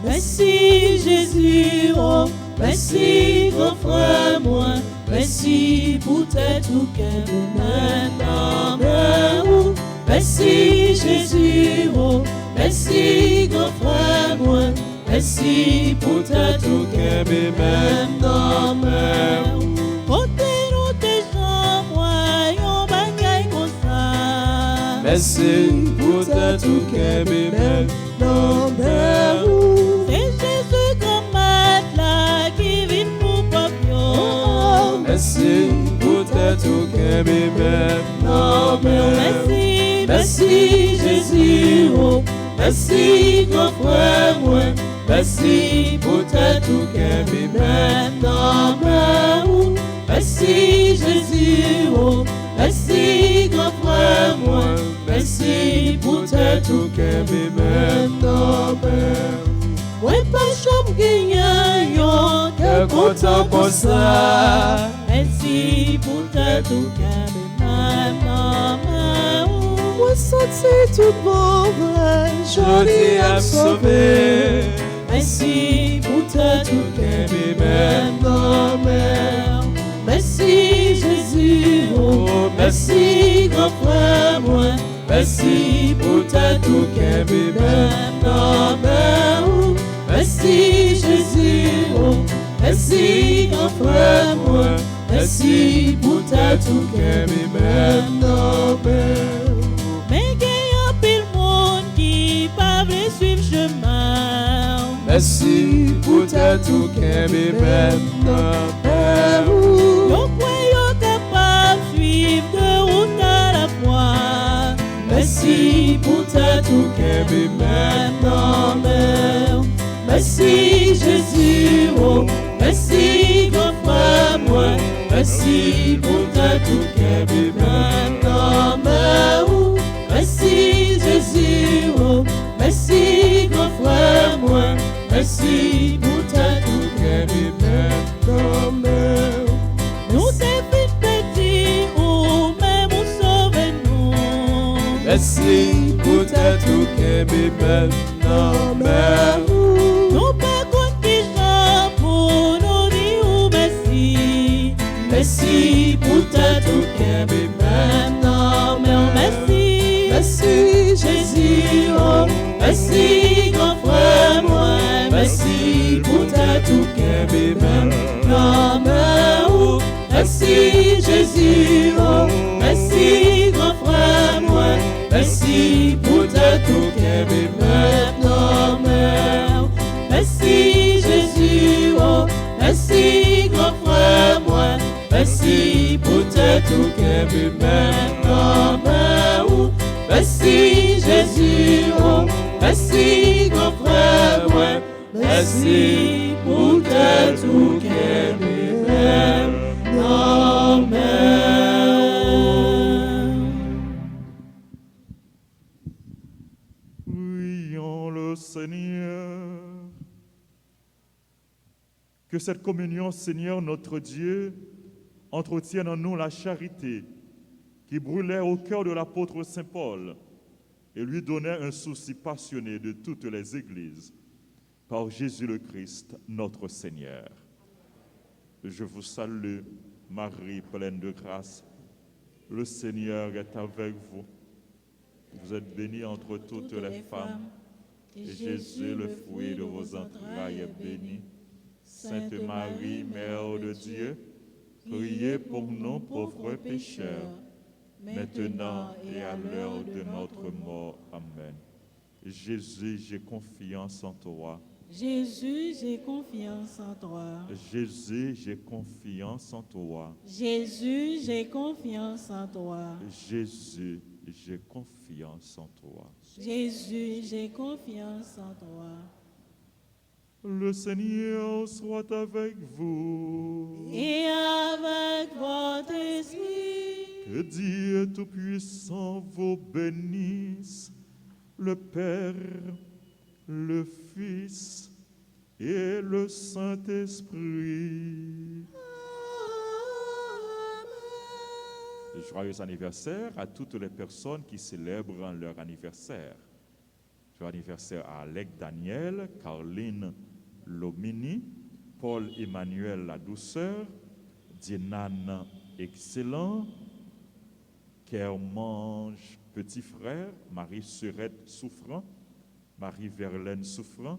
Merci Jésus, oh, merci grand frère moi. Merci pour tes tout cœur maintenant. Merci Jésus, oh, merci grand frère moi. Merci pour tes tout cœur maintenant. Côté-nous tes gens, moi, yon bagay comme ça.
Merci pour ta tout cœur, maintenant,
C'est Jésus comme matelas qui vit pour papillon.
Merci pour ta tout cœur, maintenant,
Merci, merci Jésus, oh, merci grand frère moi. Merci pour ta tout cœur, maintenant. Merci Jésus, oh, merci grand frère moi. Merci pour ta tout cœur, maintenant. Moi pas chambre gagnant, yon cœur content pour ça. Merci pour ta tout cœur, maintenant.
Moi sentis tout mon vrai,
je t'ai absorbé.
Merci pour ta tout cœur, maintenant. Merci Jésus, oh, merci grand frère moi. Merci pour ta tout cœur, maintenant. Merci Jésus, oh, merci grand frère moi. Merci pour ta tout cœur, maintenant. Mais qu'il y a pile monde qui pas veut suivre chemin.
Merci pour ta tout cœur, maintenant.
Yo croyons capable de suivre de route à la fois. Merci pour ta tout cœur, maintenant. Merci Jésus, oh, merci grand frère moi. Merci pour ta tout cœur, maintenant. Merci Jésus, oh, merci grand frère moi. Merci pour ta tout cœur, maintenant. Nous t'es fait petit ou même ou sauve-nous.
Merci pour ta tout cœur, maintenant.
Nous pas compte qui chante pour nous dire merci. Merci pour ta tout cœur, maintenant. Merci, merci Jésus, oh, merci grand frère moi. Merci pour ta tout cœur, maintenant. Merci Jésus, oh, merci grand frère moi. Merci pour ta tout cœur, maintenant. Merci Jésus, oh, merci grand frère moi. Merci pour ta tout cœur, maintenant. Merci Jésus, oh, merci grand frère moi. Merci pour ta tout cœur, maintenant.
Prions le Seigneur. Que cette communion, Seigneur notre Dieu, entretienne en nous la charité qui brûlait au cœur de l'apôtre Saint Paul et lui donnait un souci passionné de toutes les églises. Par Jésus le Christ, notre Seigneur. Je vous salue, Marie pleine de grâce. Le Seigneur est avec vous. Vous êtes bénie entre toutes les femmes, et Jésus, le fruit de vos entrailles, est béni. Sainte Marie, Mère de Dieu, priez pour nous pauvres pécheurs, maintenant et à l'heure de notre mort. Amen. Jésus, j'ai confiance en toi.
Jésus, j'ai confiance en toi.
Jésus, j'ai confiance en toi.
Jésus, j'ai confiance en toi.
Jésus, j'ai confiance en toi.
Jésus, j'ai confiance en toi.
Le Seigneur soit avec vous.
Et avec votre esprit,
Que Dieu Tout-Puissant vous bénisse, le Père, le Fils et le Saint-Esprit. Joyeux anniversaire à toutes les personnes qui célèbrent leur anniversaire. Joyeux anniversaire à Alec Daniel, Caroline Lomini, Paul Emmanuel La Douceur, Dienane Excellent, Kermange Petit Frère, Marie Surette Souffrant, Marie Verlaine Souffrant,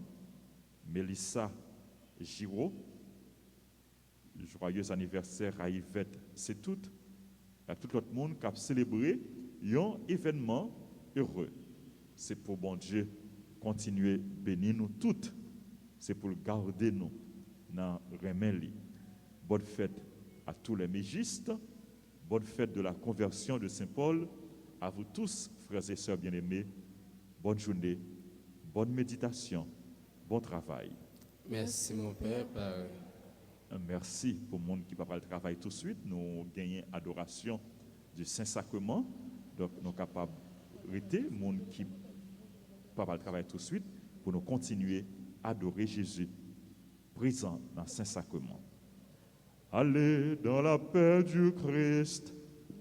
Mélissa Giraud. Joyeux anniversaire à Yvette C'est tout. À tout l'autre monde qui a célébré un événement heureux. C'est pour bon Dieu continuer à bénir nous toutes. C'est pour garder nous dans remède. Bonne fête à tous les mégistes. Bonne fête de la conversion de Saint-Paul. À vous tous, frères et sœurs bien-aimés. Bonne journée, bonne méditation, bon travail.
Merci mon Père.
Merci pour le monde qui va pas le travail tout de suite. Nous gagnons adoration du Saint-Sacrement. Donc, nous sommes capables d'arrêter le monde qui ne va pas le travail tout de suite pour nous continuer à adorer Jésus présent dans le Saint-Sacrement. Allez dans la paix du Christ.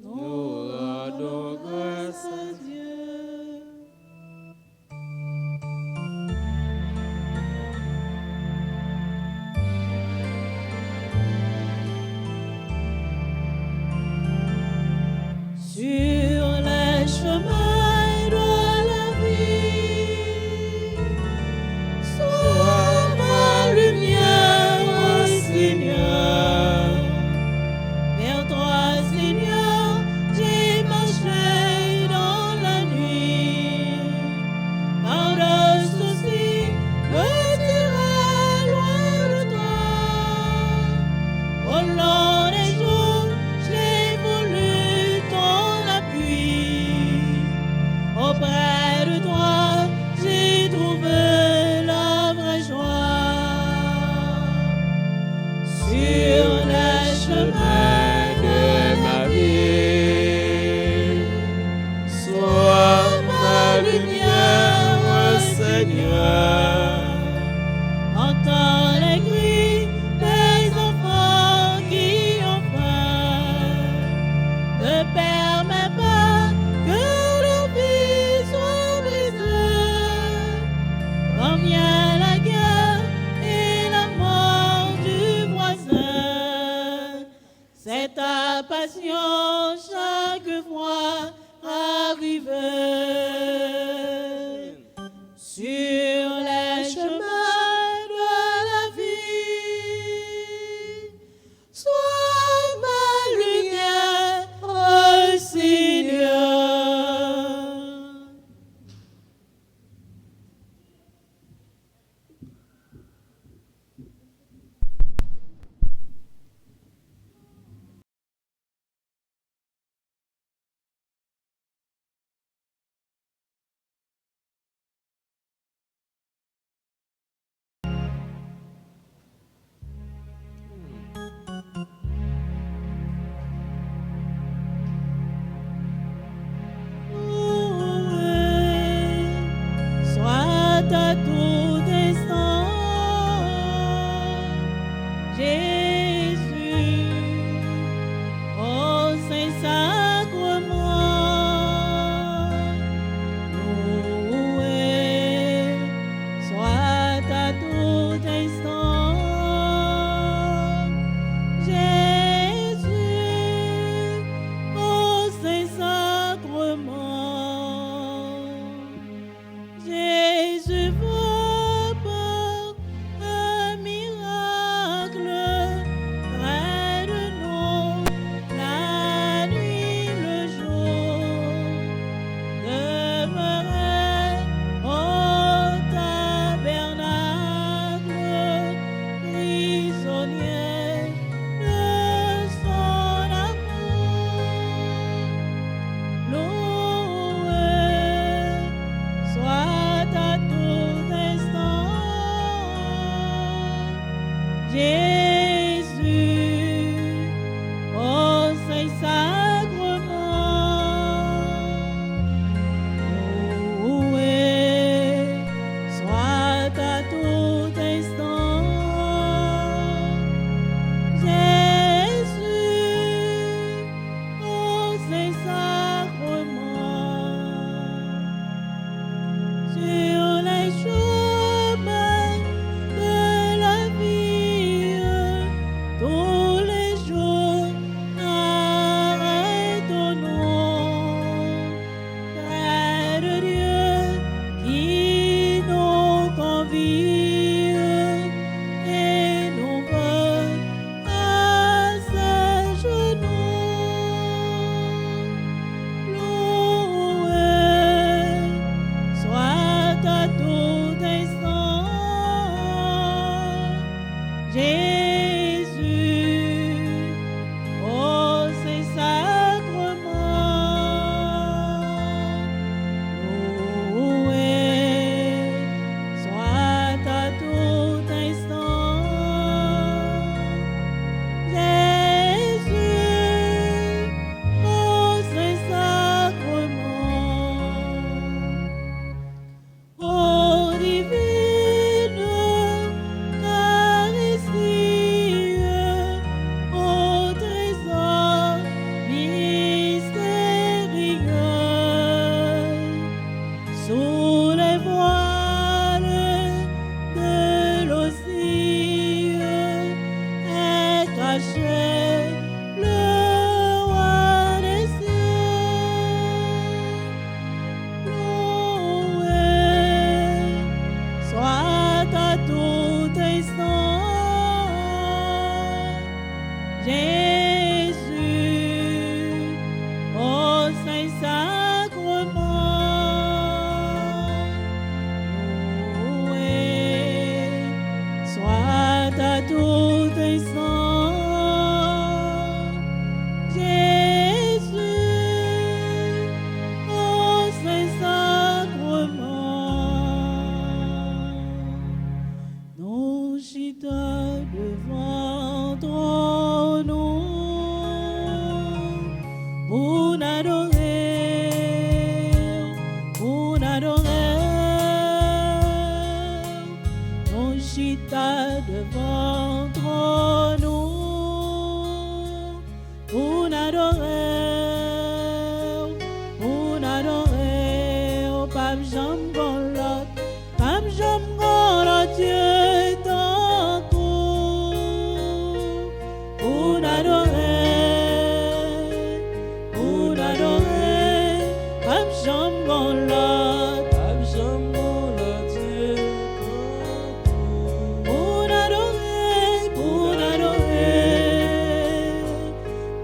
Nous rendons grâce à
Dieu. Sur les chemins de la vie, sois ma lumière, ô Seigneur. Vers toi, Seigneur, j'ai marché dans la sous les voiles de l'océan est caché le roi des cieux. Loué soit à tout instant Jésus, au Saint-Sacrement. Loué soit à tout instant Jésus, au Saint-Sacrement. Nous chita devant ton nom pour adorer, pour adorer. Nous chita devant ton nom pour adorer, pour adorer. Oh, Pape Jean-Paul, Pape Jean-Paul, Dieu ton coup, pour adorer, pour adorer. Pape Jean-Paul,
Pape Jean-Paul, Dieu ton coup.
pour adorer, pour adorer,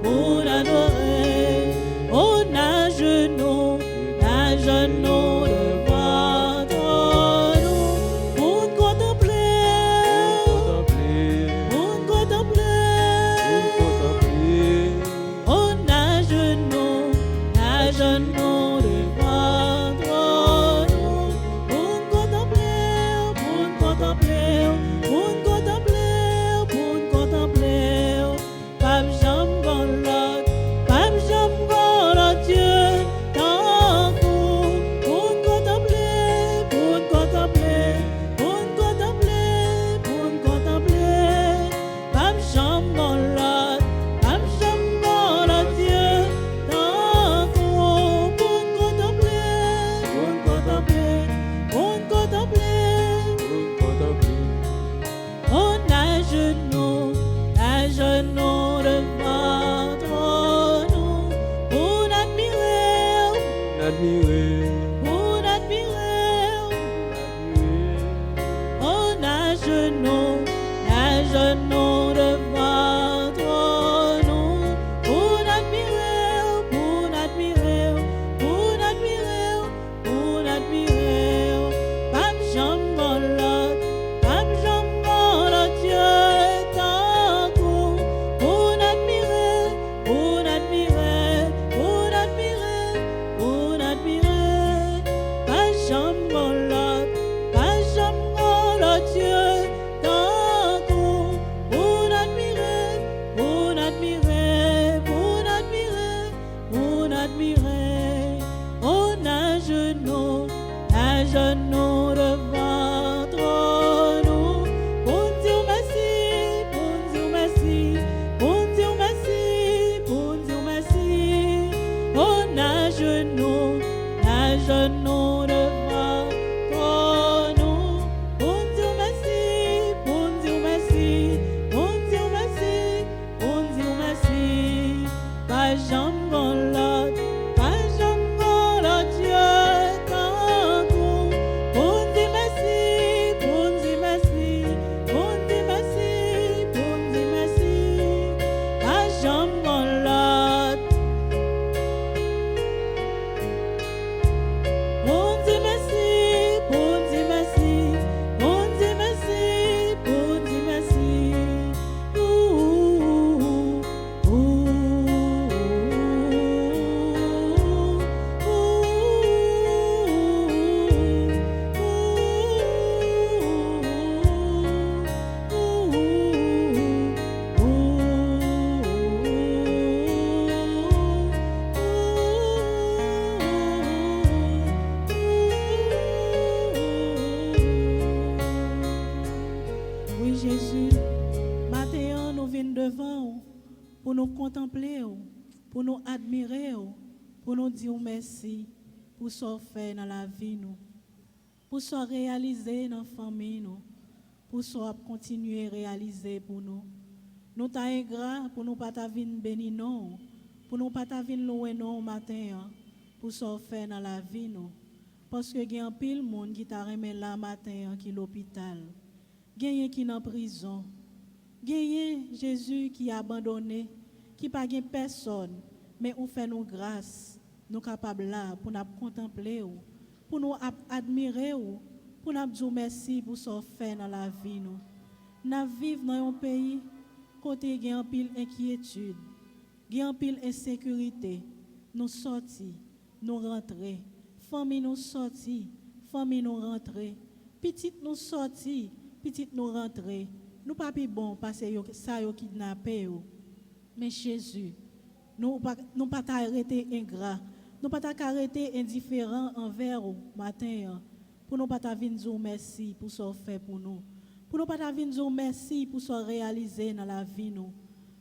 pour adorer. Oh, nage nous devant ton nom, pour contempler, pour contempler. Oh, nage nous devant ton nom, pour contempler, pour contempler, pour contempler, pour contempler. Pape Jean-Paul, Dieu ton coup, pour contempler, pour contempler, pour contempler, pour contempler. Pape Jean-Paul, Dieu ton coup, pour contempler, pour contempler, pour contempler. On nage nous devant ton nom, pour admirer, pour admirer. On nage nous devant ton nom, pour admirer, pour admirer, pour admirer, pour admirer. Pape Jean-Paul, Dieu ton coup, pour admirer, pour admirer, pour admirer, pour admirer. Pape Jean-Paul, Dieu ton coup, pour admirer, pour admirer, pour admirer, pour admirer. On nage nous devant ton nom, pour dire merci, pour dire merci, pour dire merci, pour dire merci. On nage nous devant ton nom, pour dire merci, pour dire merci, pour dire merci, pour dire merci. Pas Jean-Paul, Dieu ton coup, pour dire merci, pour dire merci, pour dire merci, pour dire merci. Pas Jean-Paul, pour dire merci, pour dire merci, pour dire merci, pour dire merci. Oui, Jésus, maintenant nous venons devant pour nous contempler, pour nous admirer, pour nous dire merci, pour ce faire dans la vie nous, pour ce réaliser dans la famille nous, pour ce continuer à réaliser pour nous. Nous t'avons grâce pour nous pas venir bénir nous, pour nous pas venir louer nous matin, pour ce faire dans la vie nous. Parce que il y a un pile monde qui t'a remis là matin qui est l'hôpital. Il y a qui est en prison. Il y a Jésus qui est abandonné, qui n'a pas personne, mais on fait nous grâce, nous capables là pour nous contempler, pour nous admirer, pour nous dire merci pour ce fait dans la vie nous. Nous vivons dans un pays côté il y a un pile inquiétude, il y a un pile insécurité. Nous sortis, nous rentrons. Famille nous sorti, famille nous rentré, petite nous sorti, petite nous rentré. Nous pas plus bon parce que ça yo kidnappé yo. Mais Jésus, nous pas arrêter ingrat, nous pas arrêter indifférent envers vous matin pour nous pas venir dire merci pour ce fait pour nous. Pour nous pas venir dire merci pour ce réaliser dans la vie nous.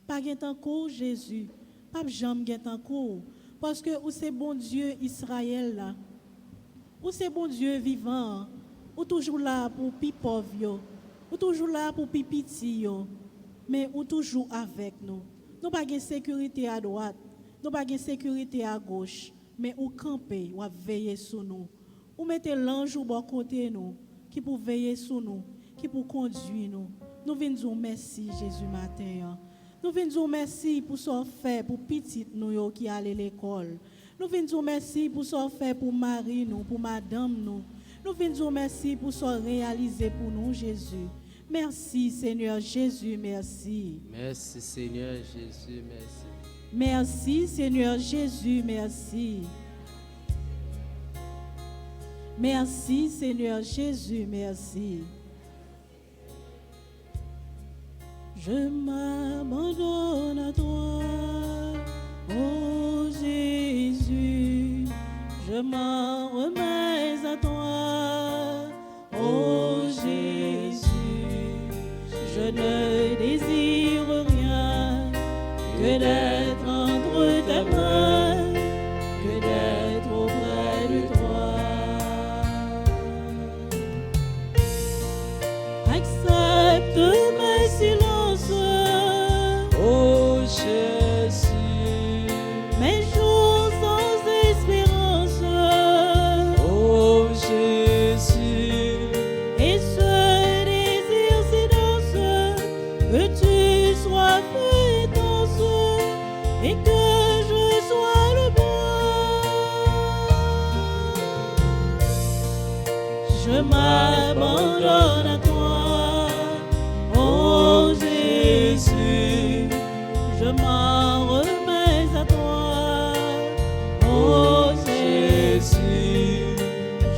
Pas gain tant court Jésus, pas jamais gain tant court parce que c'est bon Dieu Israël là. Ou c'est bon Dieu vivant, ou toujours là pour pi pauvre, ou toujours là pour pi petit, mais ou toujours avec nous. Nous pas de sécurité à droite, nous pas de sécurité à gauche, mais ou camper, ou veiller sur nous. Ou mettez l'ange au bon côté nous, qui pour veiller sur nous, qui pour conduire nous. Nous venons dire merci Jésus matin. Nous venons dire merci pour ce fait pour petit nous qui allait à l'école. Nous venons dire merci pour ce fait pour Marie, nous, pour Madame, nous. Nous venons dire merci pour ce réalisé pour nous, Jésus. Merci, Seigneur Jésus, merci.
Merci, Seigneur Jésus, merci.
Merci, Seigneur Jésus, merci. Merci, Seigneur Jésus, merci. Je m'abandonne à toi. Oh Jésus, je m'en remets à toi. Oh Jésus, je ne désire rien que d'être entre tes mains, que d'être auprès de toi. Accepte mes silences.
Oh Jésus,
mes jours sans espérance.
oh Jésus,
Et ce désir si dense, que tu sois fait dense, et que je sois le bois. Je m'abandonne à toi, oh Jésus, je m'en remets à toi, oh Jésus,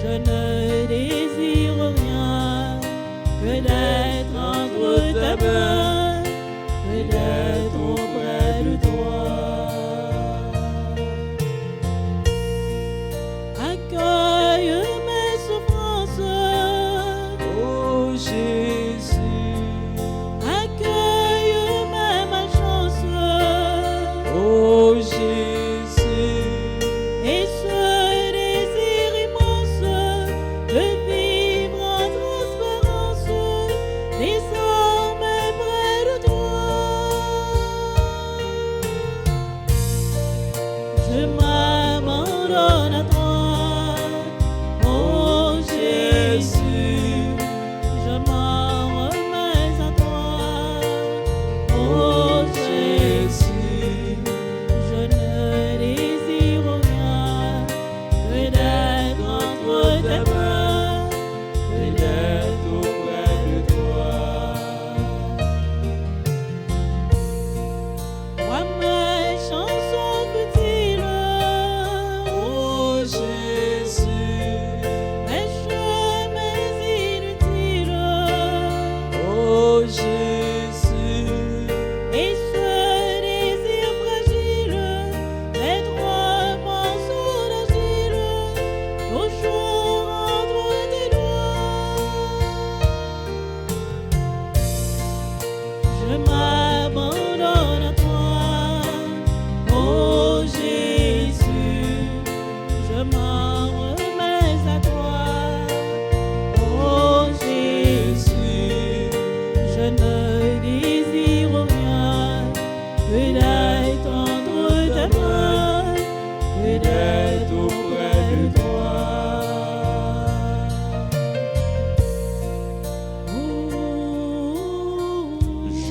je ne désire rien que d'être entre tes mains, que d'être auprès de toi. Accueille mes souffrances,
oh Jésus,
accueille mes malchances,
oh Jésus,
et ce désir immense de vivre en transparence, désormais près de toi.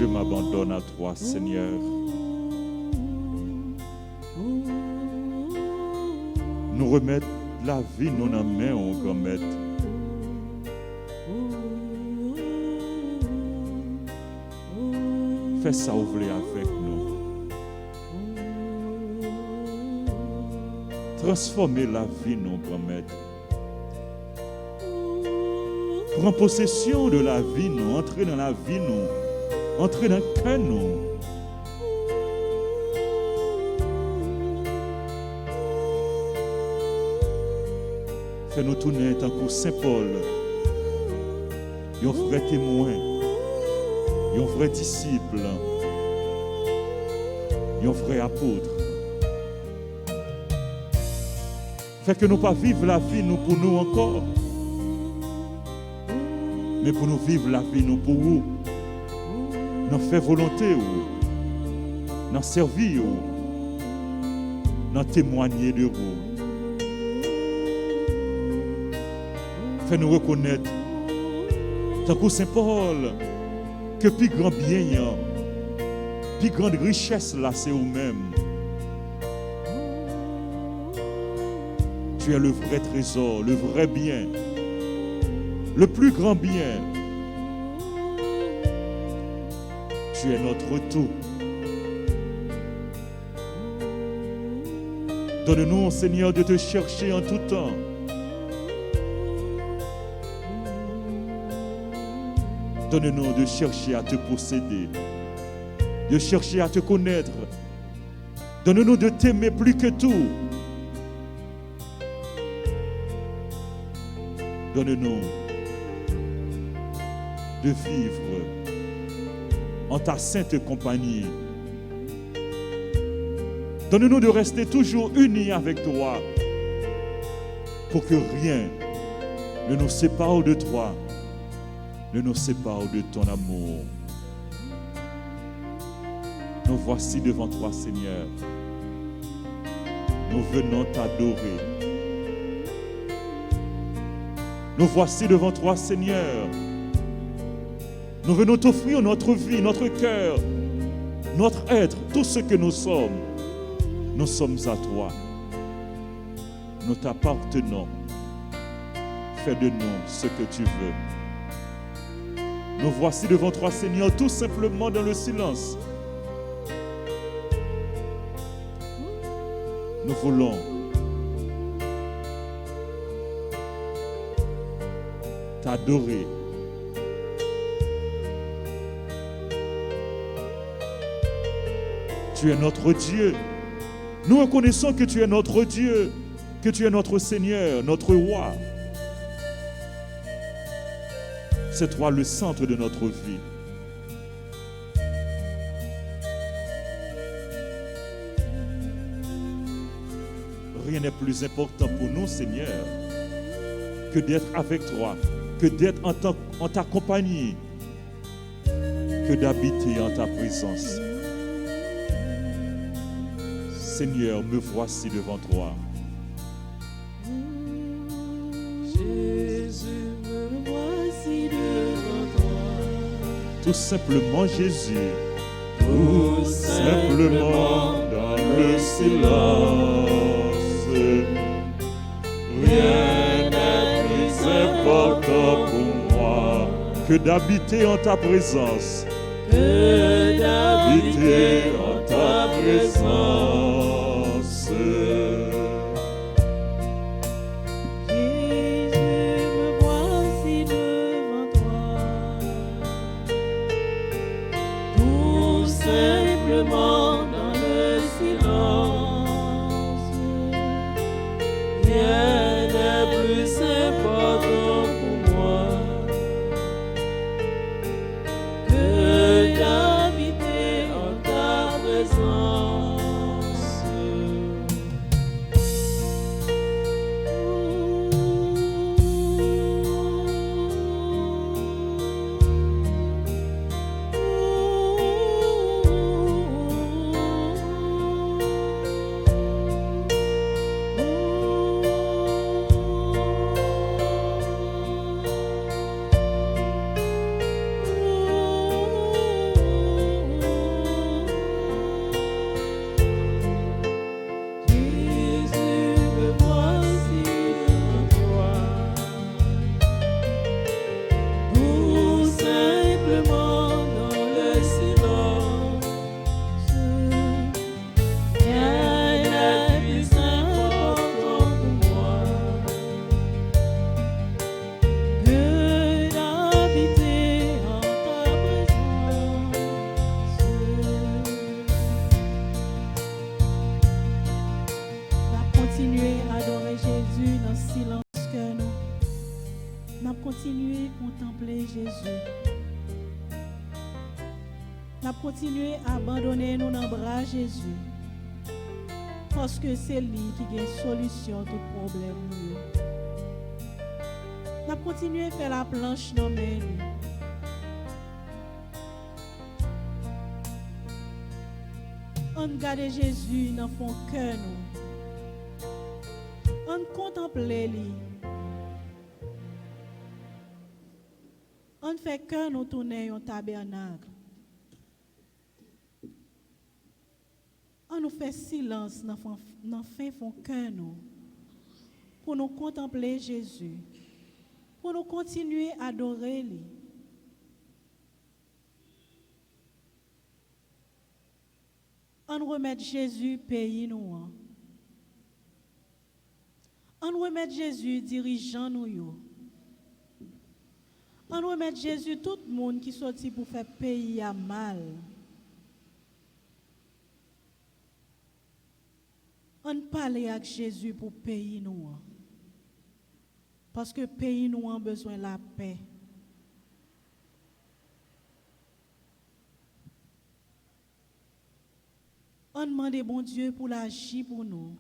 Je m'abandonne à toi, Seigneur. Nous remettre la vie, nous en main, au grand maître. Fais ça ouvrir avec nous. Transformer la vie, nous, grand maître. Prends possession de la vie, nous. Entrer dans la vie, nous. Entrer dans le cœur, nous. Fais-nous tourner tant que Saint Paul, un vrai témoin, un vrai disciple, un vrai apôtre. Fais que nous pas vivre la vie nous pour nous encore, mais pour nous vivre la vie nous pour vous. Nous faire volonté ou, nous servir ou, nous témoigner de vous. Fais-nous reconnaître, tant que Saint Paul, que plus grand bien, plus grande richesse là, c'est vous-même. Tu es le vrai trésor, le vrai bien, le plus grand bien. Tu es notre tout. Donne-nous, Seigneur, de te chercher en tout temps. Donne-nous de chercher à te posséder, de chercher à te connaître. Donne-nous de t'aimer plus que tout. Donne-nous de vivre en ta sainte compagnie. Donne-nous de rester toujours unis avec toi pour que rien ne nous sépare de toi, ne nous sépare de ton amour. Nous voici devant toi, Seigneur. Nous venons t'adorer. Nous voici devant toi, Seigneur. Nous venons t'offrir notre vie, notre cœur, notre être, tout ce que nous sommes. Nous sommes à toi. Nous t'appartenons. Fais de nous ce que tu veux. Nous voici devant toi, Seigneur, tout simplement dans le silence. Nous voulons t'adorer. Tu es notre Dieu. Nous reconnaissons que tu es notre Dieu, que tu es notre Seigneur, notre Roi. C'est toi le centre de notre vie. Rien n'est plus important pour nous, Seigneur, que d'être avec toi, que d'être en ta compagnie, que d'habiter en ta présence. Seigneur, me voici devant toi. Tout simplement Jésus, tout simplement dans le silence. Rien n'est plus important pour moi que d'habiter en ta présence. Que d'habiter en ta présence.
Dans le silence, rien n'est plus important pour moi que d'habiter en ta présence.
N'a continué à contempler Jésus. N'a continué à abandonner nous dans les bras de Jésus. Parce que c'est lui qui a une solution à tout problème. N'a continué à faire la planche dans mes mains. On garde Jésus dans son cœur. On contemple lui. On fait que nous tourner un tabernacle. On nous fait silence dans fin fond cœur nous pour nous contempler Jésus, pour nous continuer à adorer lui. On remet Jésus pays nous. On remet Jésus dirigeant nous. On remet Jésus tout le monde qui sorti pour faire pays à mal. On parle avec Jésus pour pays nous. Parce que pays nous a besoin de la paix. On demande bon Dieu pour l'agir pour nous.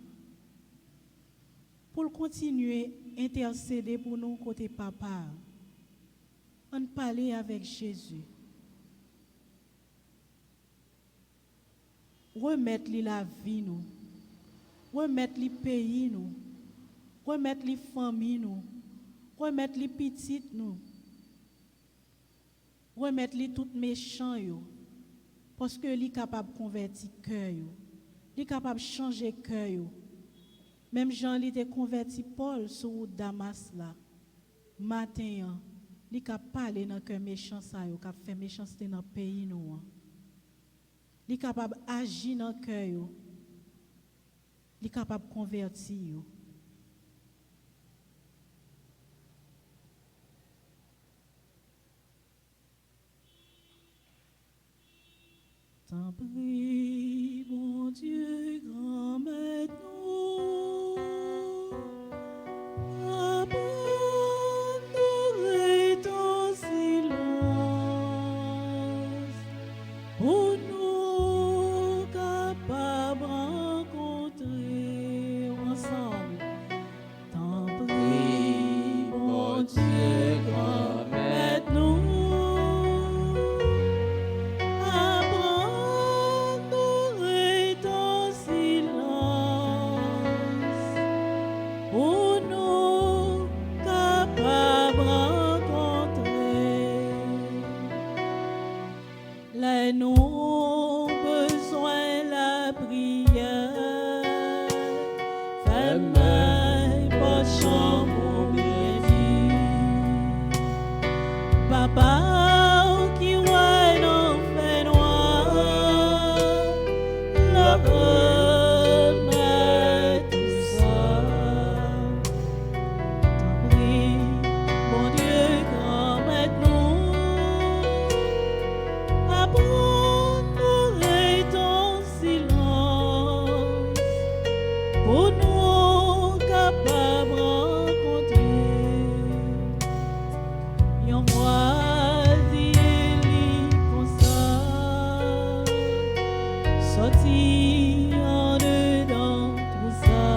Pour continuer à intercéder pour nous côté papa. On parle avec Jésus. Remettre la vie nous. Remettre les pays nous, remettre les familles nous, remettre les petites nous, remettre les tout méchants yo, parce que li capable de convertir cœur yo, li capable de changer cœur yo. Même Jean li te converti Paul sur Damas là, matin, li capable parler dans cœur méchant ça yo, capable faire méchanceté dans pays nous, li capable agir dans cœur yo. Il est capable de convertir. T'en prie, mon Dieu, grand maître, abandonner ton silence pour nous capables de rencontrer ensemble. T'en prie, mon Dieu, grand maître, nous. Nous besoin la prière, fais-moi pas chambre bien dit. Papa qui voit l'enfer noir, le remet tout ça. T'en prie, mon Dieu, grand maître nous. Abandonner ton silence pour nous capables de rencontrer. Et on voit dire comme ça, sortir en dedans tout ça.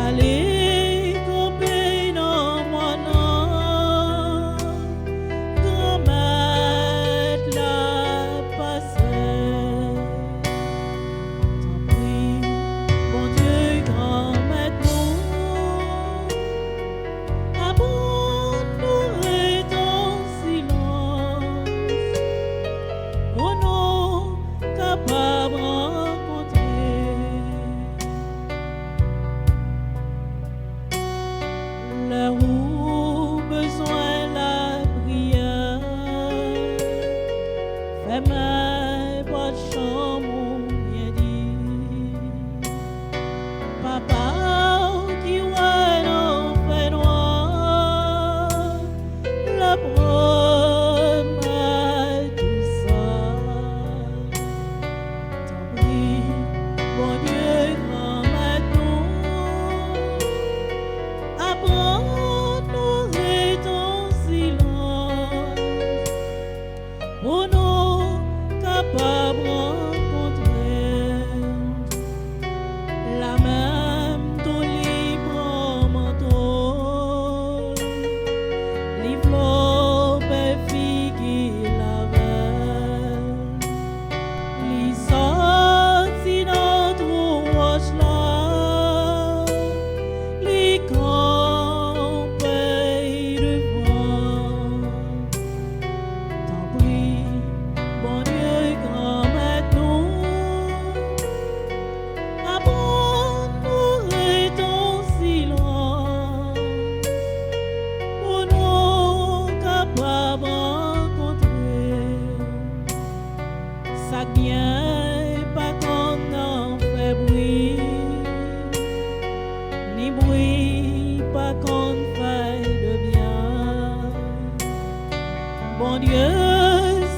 Allez camper dans mon âme, grand-mère la passée. T'en prie, mon Dieu, grand-mère nous, abandonne Mon Dieu,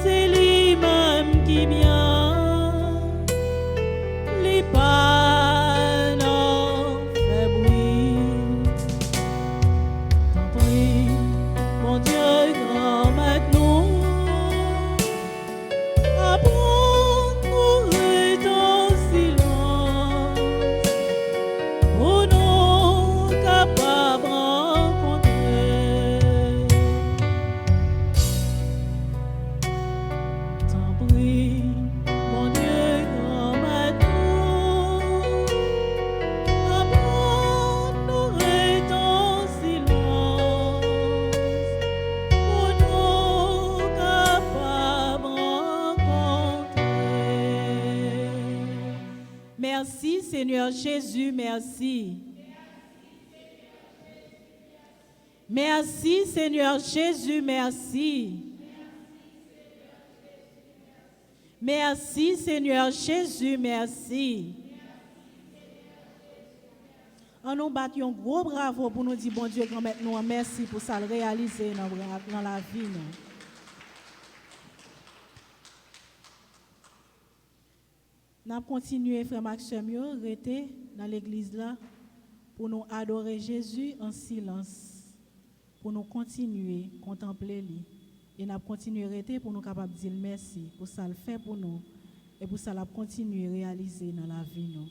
c'est lui-même qui vient, les pas n'en fait bruit. T'en prie, mon Dieu, grand maintenant, apprends-nous ton silence, pour nous capables de rencontrer. T'en prie, mon Dieu, grand maintenant, apprends-nous ton silence, pour nous capables de rencontrer. Merci Seigneur Jésus, merci. Merci Seigneur Jésus, merci. Merci Seigneur Jésus, merci. On nous bat un gros bravo pour nous dire bon Dieu grand maître nous merci pour ça le réaliser dans la vie nous. N'a continué frère Maxime yo rester dans l'église là pour nous adorer Jésus en silence, pour nous continuer contempler lui et n'a continuer rester pour nous capable dire merci pour ça le fait pour nous et pour ça la continuer réaliser dans la vie nous.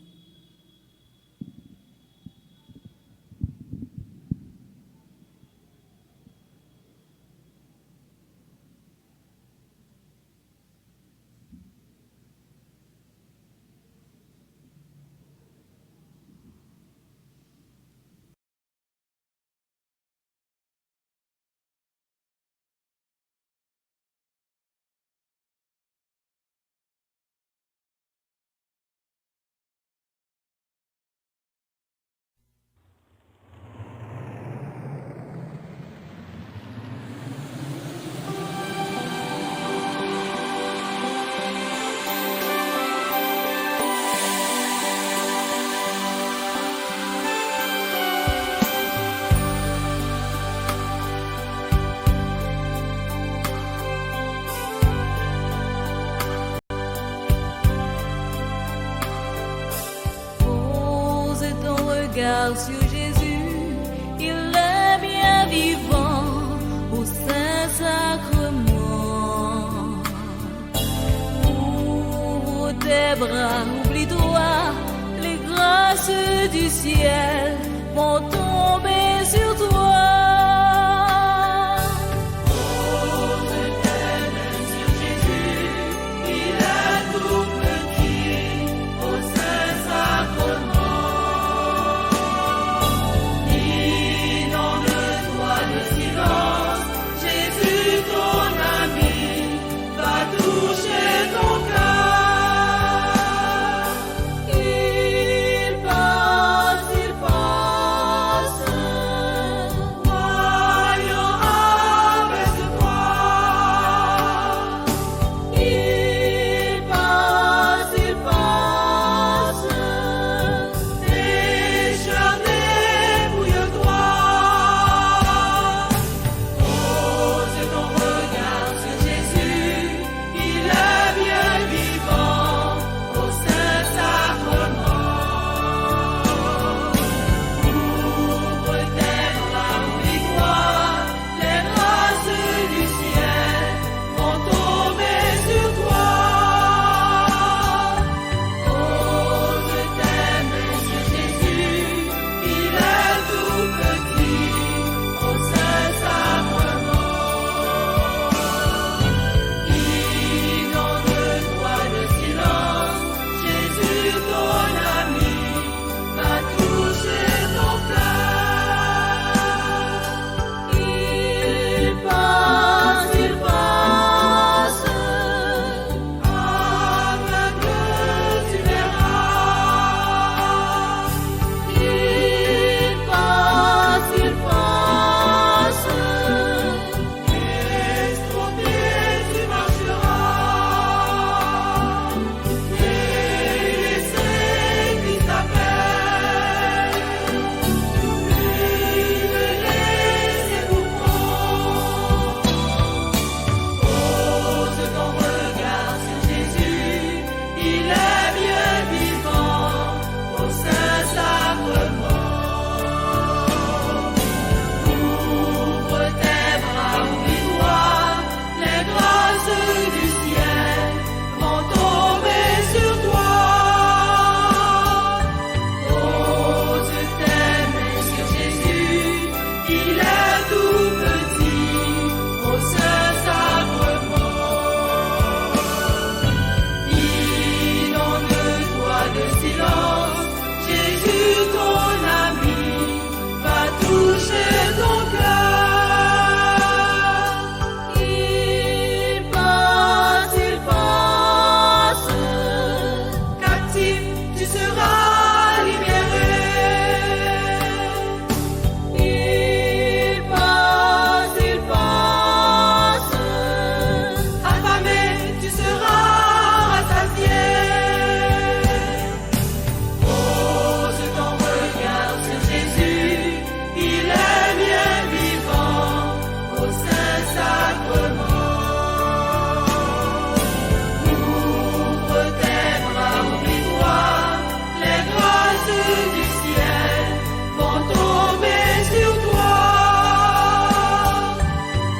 Sur Jésus, il est bien vivant au Saint-Sacrement. Ouvre tes bras, oublie-toi, les grâces du ciel vont tomber sur toi.
Il passe
tout petit au Saint-Sacrement. Inonde-toi de silence, Jésus ton ami va toucher ton cœur. Il passe, captif, tu seras libéré. Il passe, affamé, tu seras rassasié. Pose ton regard sur Jésus, il est bien vivant au Saint-Sacrement. Ouvre tes bras, oublie-toi, les grâces du ciel vont tomber sur toi.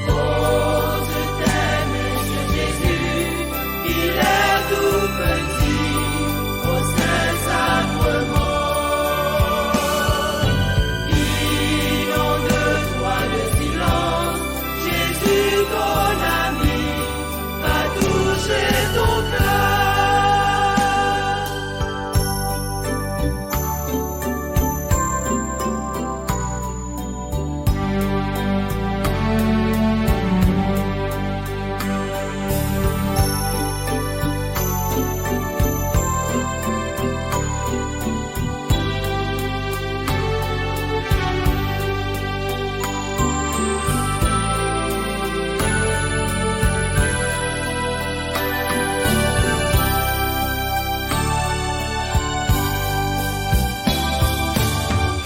Pose tes mains sur Jésus, il est tout petit au Saint-Sacrement. Inonde-toi de silence, Jésus ton ami va toucher ton cœur.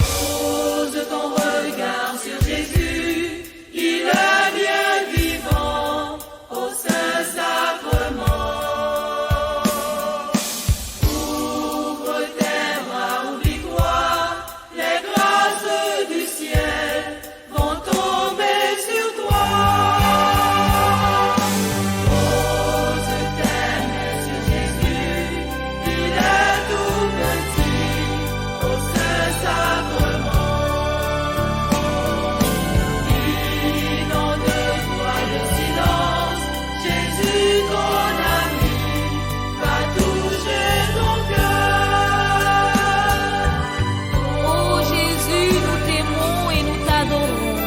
Pose ton regard sur Jésus, il est bien vivant au Saint-Sacrement. Ouvre tes bras, oublie-toi, les grâces du ciel vont tomber sur toi. Pose tes mains sur Jésus, il est tout petit au Saint-Sacrement. Inonde-toi de silence, Jésus ton ami va toucher ton cœur.
Oh Jésus, nous t'aimons et nous t'adorons.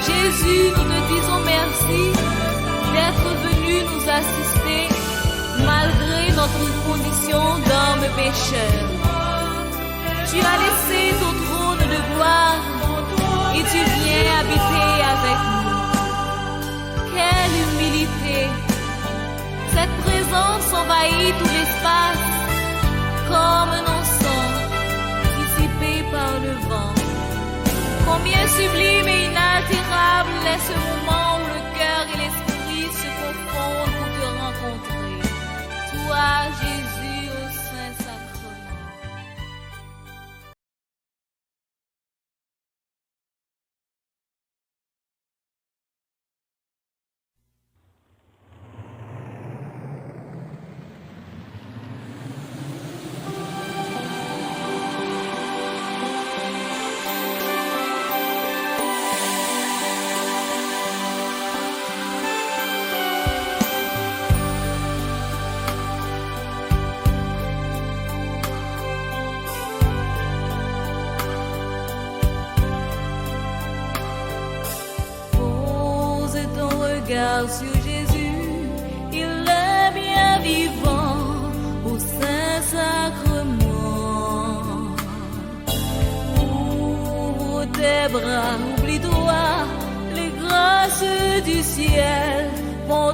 Jésus, nous te disons merci d'être venu nous assister malgré notre condition d'homme pécheur. Tu as laissé ton trône de gloire et tu viens habiter avec nous. Quelle humilité! Cette présence envahit tout l'espace comme un encens dissipé par le vent. Combien sublime et inaltérable est ce moment où le cœur et l'esprit se confondent pour te rencontrer. Toi, Jésus, au Saint-Sacrement.
Pose ton regard sur Jésus, il est bien vivant au Saint-Sacrement. Ouvre tes bras, oublie-toi, les grâces du ciel vont